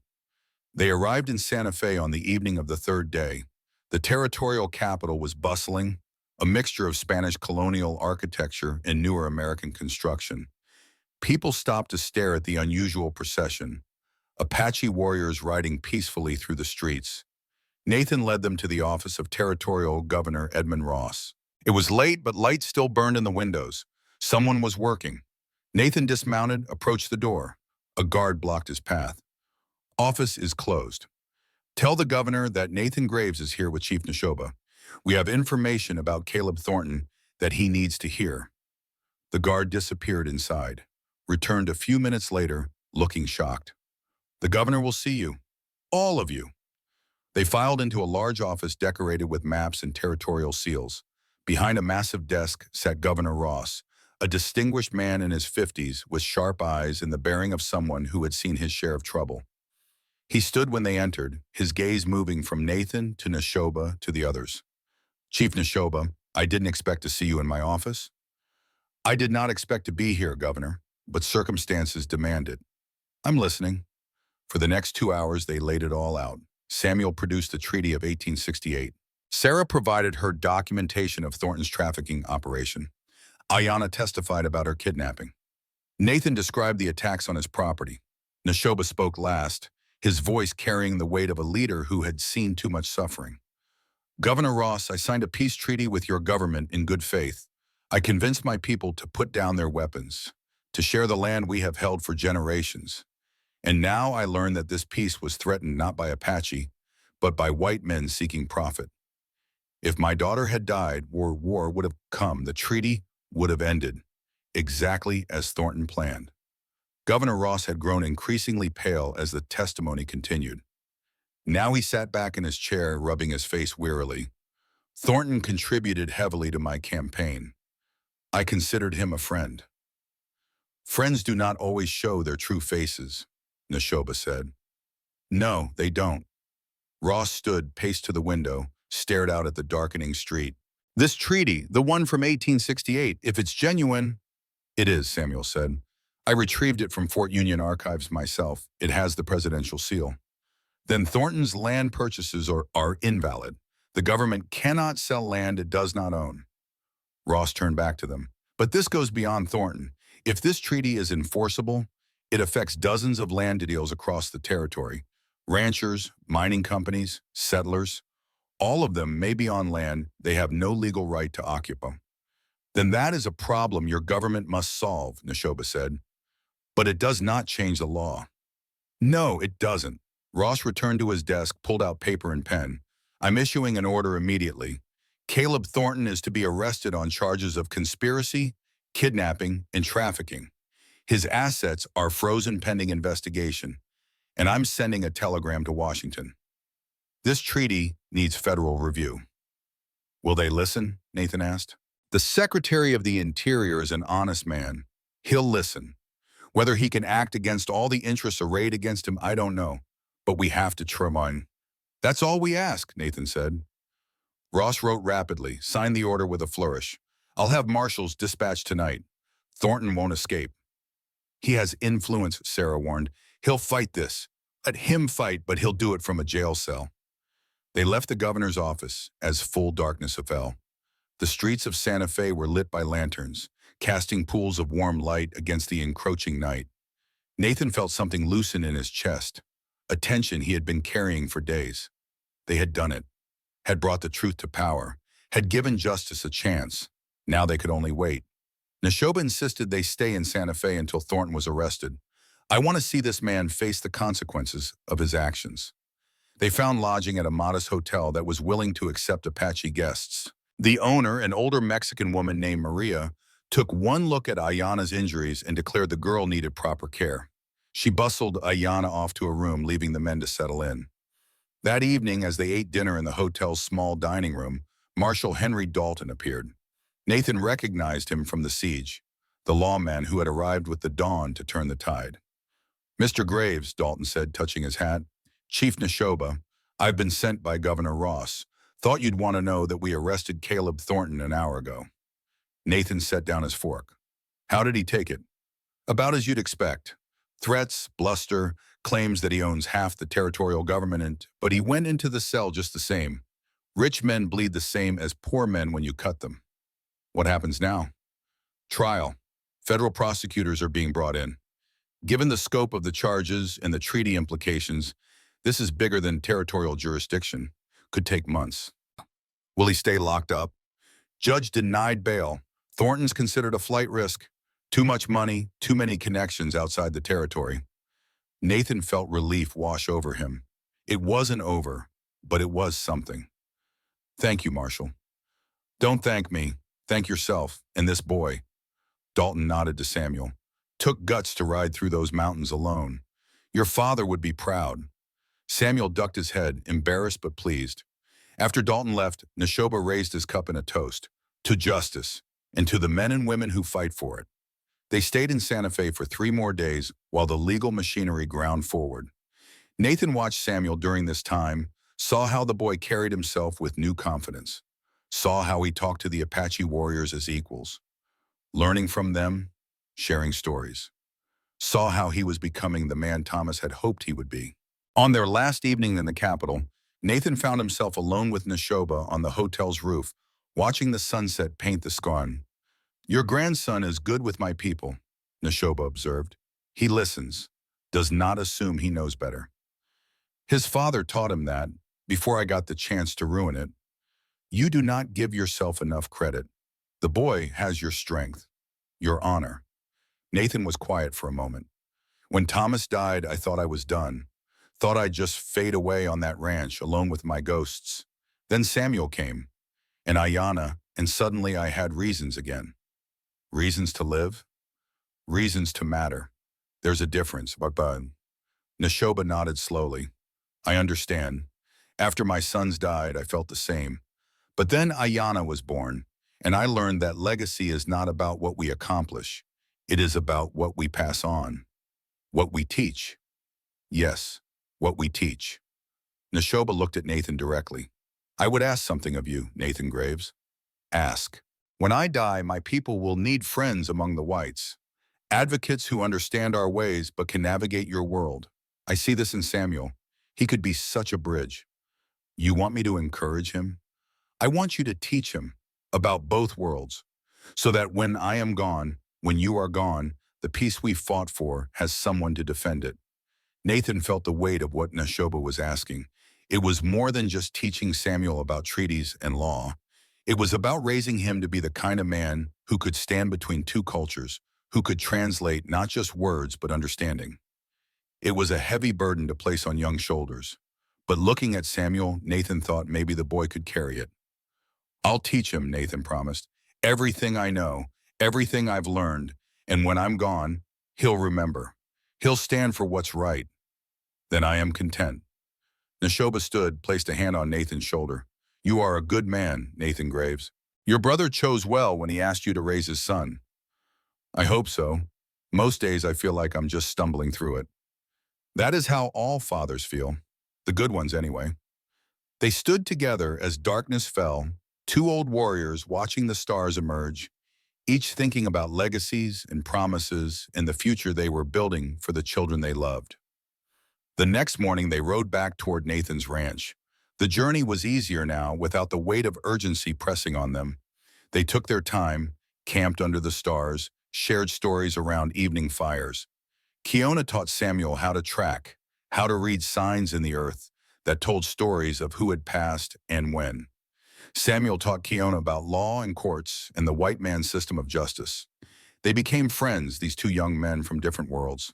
Speaker 1: They arrived in Santa Fe on the evening of the 3rd day. The territorial capital was bustling, a mixture of Spanish colonial architecture and newer American construction. People stopped to stare at the unusual procession, Apache warriors riding peacefully through the streets. Nathan led them to the office of Territorial Governor Edmund Ross. It was late, but lights still burned in the windows. Someone was working. Nathan dismounted, approached the door. A guard blocked his path. Office is closed. Tell the governor that Nathan Graves is here with Chief Neshoba. We have information about Caleb Thornton that he needs to hear. The guard disappeared inside, returned a few minutes later, looking shocked. The governor will see you. All of you. They filed into a large office decorated with maps and territorial seals. Behind a massive desk sat Governor Ross, a distinguished man in his 50s with sharp eyes and the bearing of someone who had seen his share of trouble. He stood when they entered, his gaze moving from Nathan to Neshoba to the others. Chief Neshoba, I didn't expect to see you in my office. I did not expect to be here, Governor, but circumstances demand it. I'm listening. For the next 2 hours, they laid it all out. Samuel produced the Treaty of 1868. Sarah provided her documentation of Thornton's trafficking operation. Ayanna testified about her kidnapping. Nathan described the attacks on his property. Neshoba spoke last, his voice carrying the weight of a leader who had seen too much suffering. Governor Ross, I signed a peace treaty with your government in good faith. I convinced my people to put down their weapons, to share the land we have held for generations. And now I learn that this peace was threatened not by Apache, but by white men seeking profit. If my daughter had died or war would have come, the treaty would have ended, exactly as Thornton planned. Governor Ross had grown increasingly pale as the testimony continued. Now he sat back in his chair, rubbing his face wearily. Thornton contributed heavily to my campaign. I considered him a friend. Friends do not always show their true faces, Neshoba said. No, they don't. Ross stood, paced to the window, stared out at the darkening street. This treaty, the one from 1868, if it's genuine... It is, Samuel said. I retrieved it from Fort Union archives myself. It has the presidential seal. Then Thornton's land purchases are invalid. The government cannot sell land it does not own. Ross turned back to them. But this goes beyond Thornton. If this treaty is enforceable, it affects dozens of land deals across the territory. Ranchers, mining companies, settlers, all of them may be on land they have no legal right to occupy. Then that is a problem your government must solve, Neshoba said. But it does not change the law. No, it doesn't. Ross returned to his desk, pulled out paper and pen. I'm issuing an order immediately. Caleb Thornton is to be arrested on charges of conspiracy, kidnapping, and trafficking. His assets are frozen pending investigation, and I'm sending a telegram to Washington. This treaty needs federal review. Will they listen? Nathan asked. The Secretary of the Interior is an honest man. He'll listen. Whether he can act against all the interests arrayed against him, I don't know. But we have to try. That's all we ask, Nathan said. Ross wrote rapidly, signed the order with a flourish. I'll have marshals dispatched tonight. Thornton won't escape. He has influence, Sarah warned. He'll fight this. Let him fight, but he'll do it from a jail cell. They left the governor's office as full darkness fell. The streets of Santa Fe were lit by lanterns, casting pools of warm light against the encroaching night. Nathan felt something loosen in his chest, a tension he had been carrying for days. They had done it, had brought the truth to power, had given justice a chance. Now they could only wait. Neshoba insisted they stay in Santa Fe until Thornton was arrested. I want to see this man face the consequences of his actions. They found lodging at a modest hotel that was willing to accept Apache guests. The owner, an older Mexican woman named Maria, took one look at Ayana's injuries and declared the girl needed proper care. She bustled Ayana off to a room, leaving the men to settle in. That evening, as they ate dinner in the hotel's small dining room, Marshal Henry Dalton appeared. Nathan recognized him from the siege, the lawman who had arrived with the dawn to turn the tide. "Mr. Graves," Dalton said, touching his hat, "Chief Neshoba, I've been sent by Governor Ross. Thought you'd want to know that we arrested Caleb Thornton an hour ago." Nathan set down his fork. "How did he take it?" "About as you'd expect. Threats, bluster, claims that he owns half the territorial government, but he went into the cell just the same. Rich men bleed the same as poor men when you cut them." "What happens now?" "Trial. Federal prosecutors are being brought in. Given the scope of the charges and the treaty implications, this is bigger than territorial jurisdiction. Could take months." "Will he stay locked up?" "Judge denied bail. Thornton's considered a flight risk. Too much money, too many connections outside the territory." Nathan felt relief wash over him. It wasn't over, but it was something. "Thank you, Marshal." "Don't thank me. Thank yourself and this boy." Dalton nodded to Samuel. "Took guts to ride through those mountains alone. Your father would be proud." Samuel ducked his head, embarrassed but pleased. After Dalton left, Neshoba raised his cup in a toast. "To justice, and to the men and women who fight for it." They stayed in Santa Fe for 3 more days while the legal machinery ground forward. Nathan watched Samuel during this time, saw how the boy carried himself with new confidence, saw how he talked to the Apache warriors as equals, learning from them, sharing stories, saw how he was becoming the man Thomas had hoped he would be. On their last evening in the capital, Nathan found himself alone with Neshoba on the hotel's roof, watching the sunset paint the sky. "Your grandson is good with my people," Neshoba observed. "He listens, does not assume he knows better. His father taught him that, before I got the chance to ruin it. You do not give yourself enough credit. The boy has your strength, your honor." Nathan was quiet for a moment. "When Thomas died, I thought I was done. Thought I'd just fade away on that ranch, alone with my ghosts. Then Samuel came, and Ayana, and suddenly I had reasons again. Reasons to live, reasons to matter. There's a difference, but Neshoba nodded slowly. "I understand. After my sons died, I felt the same. But then Ayana was born, and I learned that legacy is not about what we accomplish. It is about what we pass on, what we teach. Yes, what we teach." Neshoba looked at Nathan directly. "I would ask something of you, Nathan Graves." "Ask." "When I die, my people will need friends among the whites. Advocates who understand our ways but can navigate your world. I see this in Samuel. He could be such a bridge. You want me to encourage him? I want you to teach him about both worlds, so that when I am gone, when you are gone, the peace we fought for has someone to defend it." Nathan felt the weight of what Neshoba was asking. It was more than just teaching Samuel about treaties and law. It was about raising him to be the kind of man who could stand between two cultures, who could translate not just words but understanding. It was a heavy burden to place on young shoulders. But looking at Samuel, Nathan thought maybe the boy could carry it. "I'll teach him," Nathan promised. "Everything I know, everything I've learned, and when I'm gone, he'll remember. He'll stand for what's right. Then I am content." Neshoba stood, placed a hand on Nathan's shoulder. "You are a good man, Nathan Graves. Your brother chose well when he asked you to raise his son." "I hope so. Most days I feel like I'm just stumbling through it." "That is how all fathers feel. The good ones, anyway." They stood together as darkness fell, 2 old warriors watching the stars emerge, each thinking about legacies and promises and the future they were building for the children they loved. The next morning, they rode back toward Nathan's ranch. The journey was easier now, without the weight of urgency pressing on them. They took their time, camped under the stars, shared stories around evening fires. Kiona taught Samuel how to track, how to read signs in the earth that told stories of who had passed and when. Samuel taught Keona about law and courts and the white man's system of justice. They became friends, these two young men from different worlds.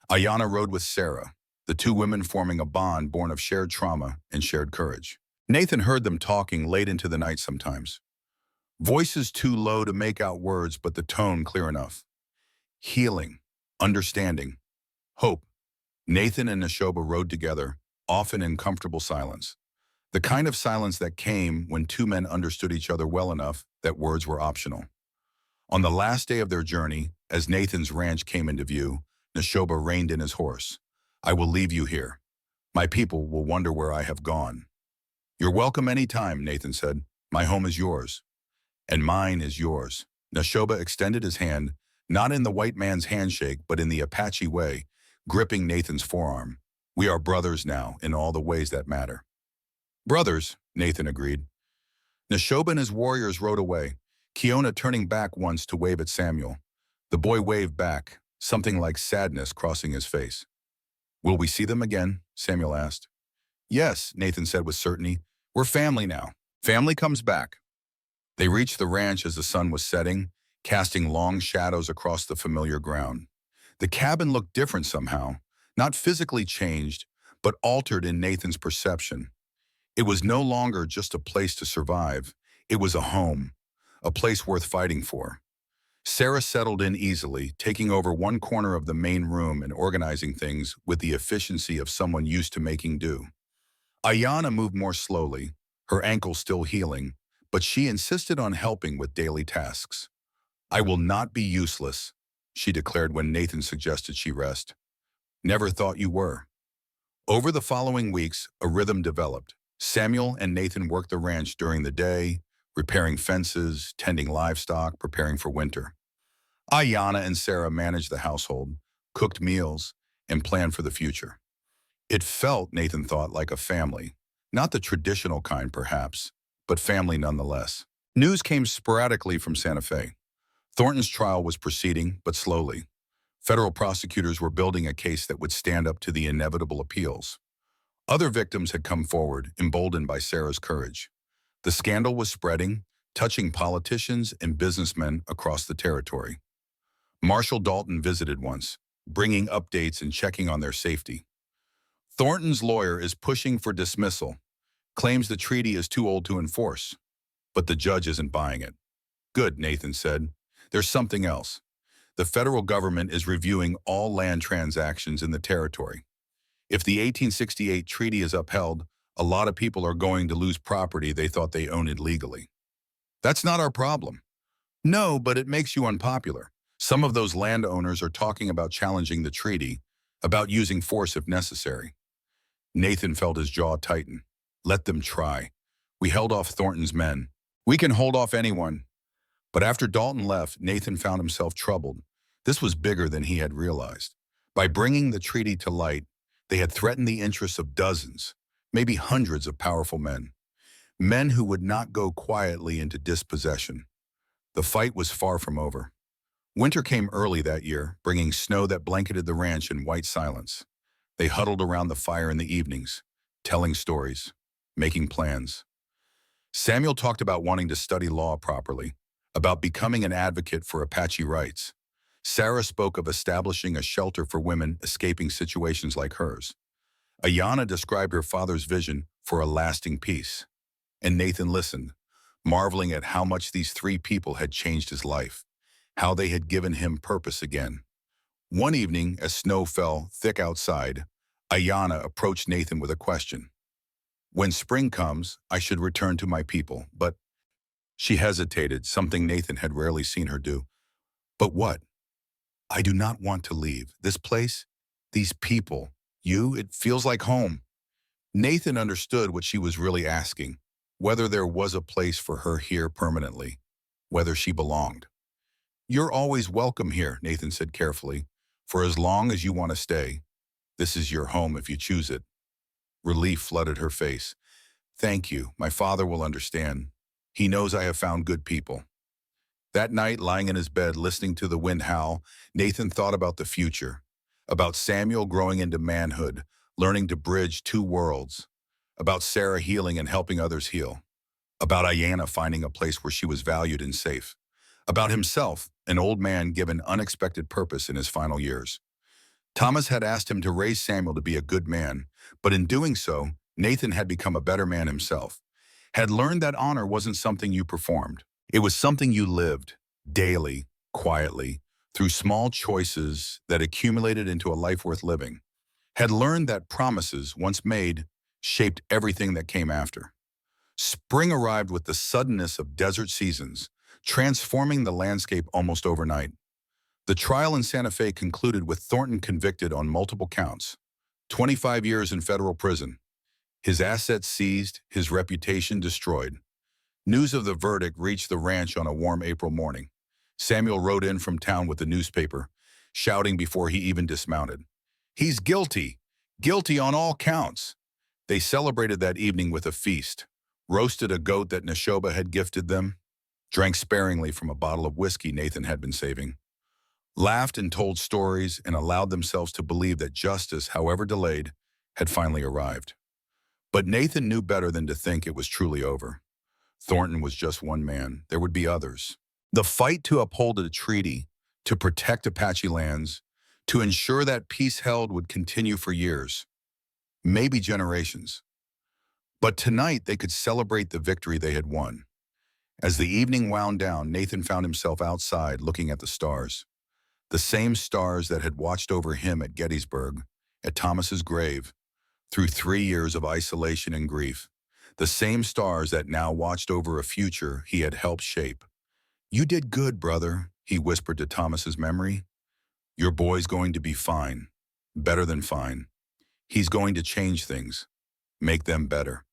Speaker 1: Ayanna rode with Sarah, the two women forming a bond born of shared trauma and shared courage. Nathan heard them talking late into the night sometimes. Voices too low to make out words, but the tone clear enough. Healing, understanding, hope. Nathan and Neshoba rode together, often in comfortable silence. The kind of silence that came when two men understood each other well enough that words were optional. On the last day of their journey, as Nathan's ranch came into view, Neshoba reined in his horse. "I will leave you here. My people will wonder where I have gone." "You're welcome any time," Nathan said. "My home is yours. And mine is yours." Neshoba extended his hand, not in the white man's handshake, but in the Apache way, gripping Nathan's forearm. "We are brothers now, in all the ways that matter." "Brothers," Nathan agreed. Neshoba and his warriors rode away, Keona turning back once to wave at Samuel. The boy waved back, something like sadness crossing his face. "Will we see them again?" Samuel asked. "Yes," Nathan said with certainty. "We're family now. Family comes back." They reached the ranch as the sun was setting, casting long shadows across the familiar ground. The cabin looked different somehow, not physically changed, but altered in Nathan's perception. It was no longer just a place to survive. It was a home, a place worth fighting for. Sarah settled in easily, taking over one corner of the main room and organizing things with the efficiency of someone used to making do. Ayanna moved more slowly, her ankle still healing, but she insisted on helping with daily tasks. "I will not be useless," she declared when Nathan suggested she rest. "Never thought you were." Over the following weeks, a rhythm developed. Samuel and Nathan worked the ranch during the day, repairing fences, tending livestock, preparing for winter. Ayanna and Sarah managed the household, cooked meals, and planned for the future. It felt, Nathan thought, like a family. Not the traditional kind, perhaps, but family nonetheless. News came sporadically from Santa Fe. Thornton's trial was proceeding, but slowly. Federal prosecutors were building a case that would stand up to the inevitable appeals. Other victims had come forward, emboldened by Sarah's courage. The scandal was spreading, touching politicians and businessmen across the territory. Marshal Dalton visited once, bringing updates and checking on their safety. Thornton's lawyer is pushing for dismissal, claims the treaty is too old to enforce, but the judge isn't buying it. "Good," Nathan said. "There's something else. The federal government is reviewing all land transactions in the territory. If the 1868 treaty is upheld, a lot of people are going to lose property they thought they owned legally. That's not our problem." "No, but it makes you unpopular. Some of those landowners are talking about challenging the treaty, about using force if necessary." Nathan felt his jaw tighten. Let them try. We held off Thornton's men. We can hold off anyone. But after Dalton left, Nathan found himself troubled. This was bigger than he had realized. By bringing the treaty to light, they had threatened the interests of dozens, maybe hundreds of powerful men. Men who would not go quietly into dispossession. The fight was far from over. Winter came early that year, bringing snow that blanketed the ranch in white silence. They huddled around the fire in the evenings, telling stories, making plans. Samuel talked about wanting to study law properly, about becoming an advocate for Apache rights. Sarah spoke of establishing a shelter for women escaping situations like hers. Ayanna described her father's vision for a lasting peace. And Nathan listened, marveling at how much these three people had changed his life, how they had given him purpose again. One evening, as snow fell thick outside, Ayanna approached Nathan with a question. "When spring comes, I should return to my people, but—" She hesitated, something Nathan had rarely seen her do. "But what?" "I do not want to leave. This place, these people, it feels like home." Nathan understood what she was really asking, whether there was a place for her here permanently, whether she belonged. "You're always welcome here," Nathan said carefully, "for as long as you want to stay. This is your home if you choose it." Relief flooded her face. "Thank you. My father will understand. He knows I have found good people." That night, lying in his bed, listening to the wind howl, Nathan thought about the future, about Samuel growing into manhood, learning to bridge two worlds, about Sarah healing and helping others heal, about Ayanna finding a place where she was valued and safe, about himself, an old man given unexpected purpose in his final years. Thomas had asked him to raise Samuel to be a good man, but in doing so, Nathan had become a better man himself, had learned that honor wasn't something you performed. It was something you lived, daily, quietly, through small choices that accumulated into a life worth living, had learned that promises, once made, shaped everything that came after. Spring arrived with the suddenness of desert seasons, transforming the landscape almost overnight. The trial in Santa Fe concluded with Thornton convicted on multiple counts, 25 years in federal prison, his assets seized, his reputation destroyed. News of the verdict reached the ranch on a warm April morning. Samuel rode in from town with the newspaper, shouting before he even dismounted, "He's guilty! Guilty on all counts!" They celebrated that evening with a feast, roasted a goat that Neshoba had gifted them, drank sparingly from a bottle of whiskey Nathan had been saving, laughed and told stories and allowed themselves to believe that justice, however delayed, had finally arrived. But Nathan knew better than to think it was truly over. Thornton was just one man. There would be others. The fight to uphold a treaty, to protect Apache lands, to ensure that peace held would continue for years, maybe generations. But tonight they could celebrate the victory they had won. As the evening wound down, Nathan found himself outside looking at the stars. The same stars that had watched over him at Gettysburg, at Thomas's grave, through 3 years of isolation and grief. The same stars that now watched over a future he had helped shape. "You did good, brother," he whispered to Thomas's memory. "Your boy's going to be fine, better than fine. He's going to change things, make them better."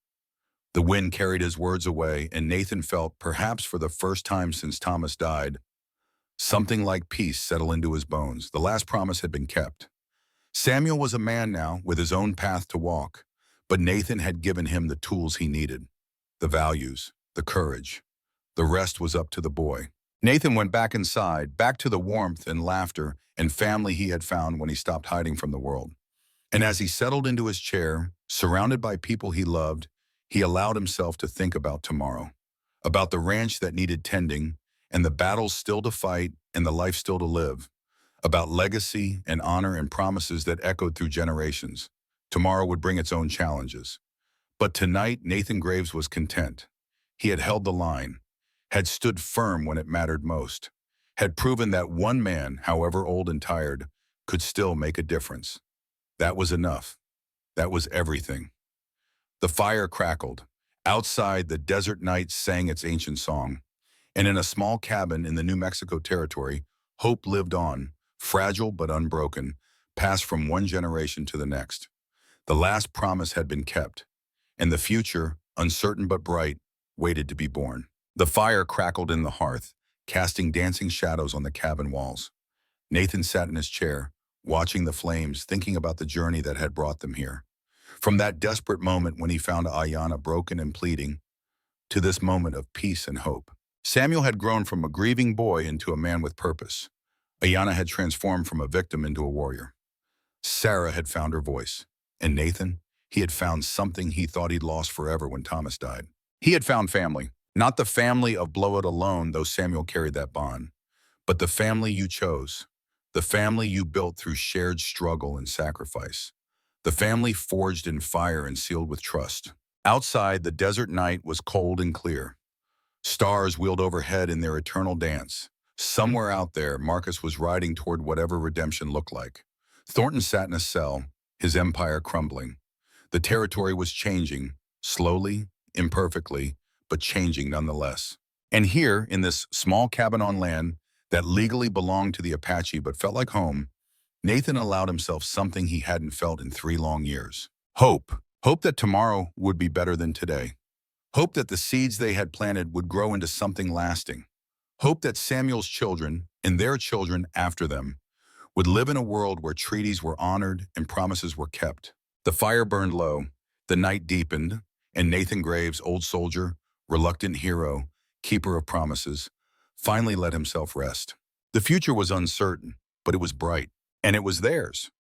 Speaker 1: The wind carried his words away, and Nathan felt, perhaps for the first time since Thomas died, something like peace settle into his bones. The last promise had been kept. Samuel was a man now, with his own path to walk, but Nathan had given him the tools he needed, the values, the courage. The rest was up to the boy. Nathan went back inside, back to the warmth and laughter and family he had found when he stopped hiding from the world. And as he settled into his chair, surrounded by people he loved, he allowed himself to think about tomorrow, about the ranch that needed tending, and the battles still to fight and the life still to live, about legacy and honor and promises that echoed through generations. Tomorrow would bring its own challenges. But tonight, Nathan Graves was content. He had held the line, had stood firm when it mattered most, had proven that one man, however old and tired, could still make a difference. That was enough. That was everything. The fire crackled. Outside, the desert night sang its ancient song. And in a small cabin in the New Mexico territory, hope lived on, fragile but unbroken, passed from one generation to the next. The last promise had been kept, and the future, uncertain but bright, waited to be born. The fire crackled in the hearth, casting dancing shadows on the cabin walls. Nathan sat in his chair, watching the flames, thinking about the journey that had brought them here. From that desperate moment when he found Ayanna broken and pleading, to this moment of peace and hope. Samuel had grown from a grieving boy into a man with purpose. Ayanna had transformed from a victim into a warrior. Sarah had found her voice. And Nathan, he had found something he thought he'd lost forever when Thomas died. He had found family. Not the family of blowout alone, though Samuel carried that bond, but the family you chose, the family you built through shared struggle and sacrifice, the family forged in fire and sealed with trust. Outside, the desert night was cold and clear. Stars wheeled overhead in their eternal dance. Somewhere out there, Marcus was riding toward whatever redemption looked like. Thornton sat in a cell, his empire crumbling. The territory was changing, slowly, imperfectly, but changing nonetheless. And here, in this small cabin on land that legally belonged to the Apache but felt like home, Nathan allowed himself something he hadn't felt in 3 long years. Hope. Hope that tomorrow would be better than today. Hope that the seeds they had planted would grow into something lasting. Hope that Samuel's children, and their children after them, would live in a world where treaties were honored and promises were kept. The fire burned low, the night deepened, and Nathan Graves, old soldier, reluctant hero, keeper of promises, finally let himself rest. The future was uncertain, but it was bright, and it was theirs.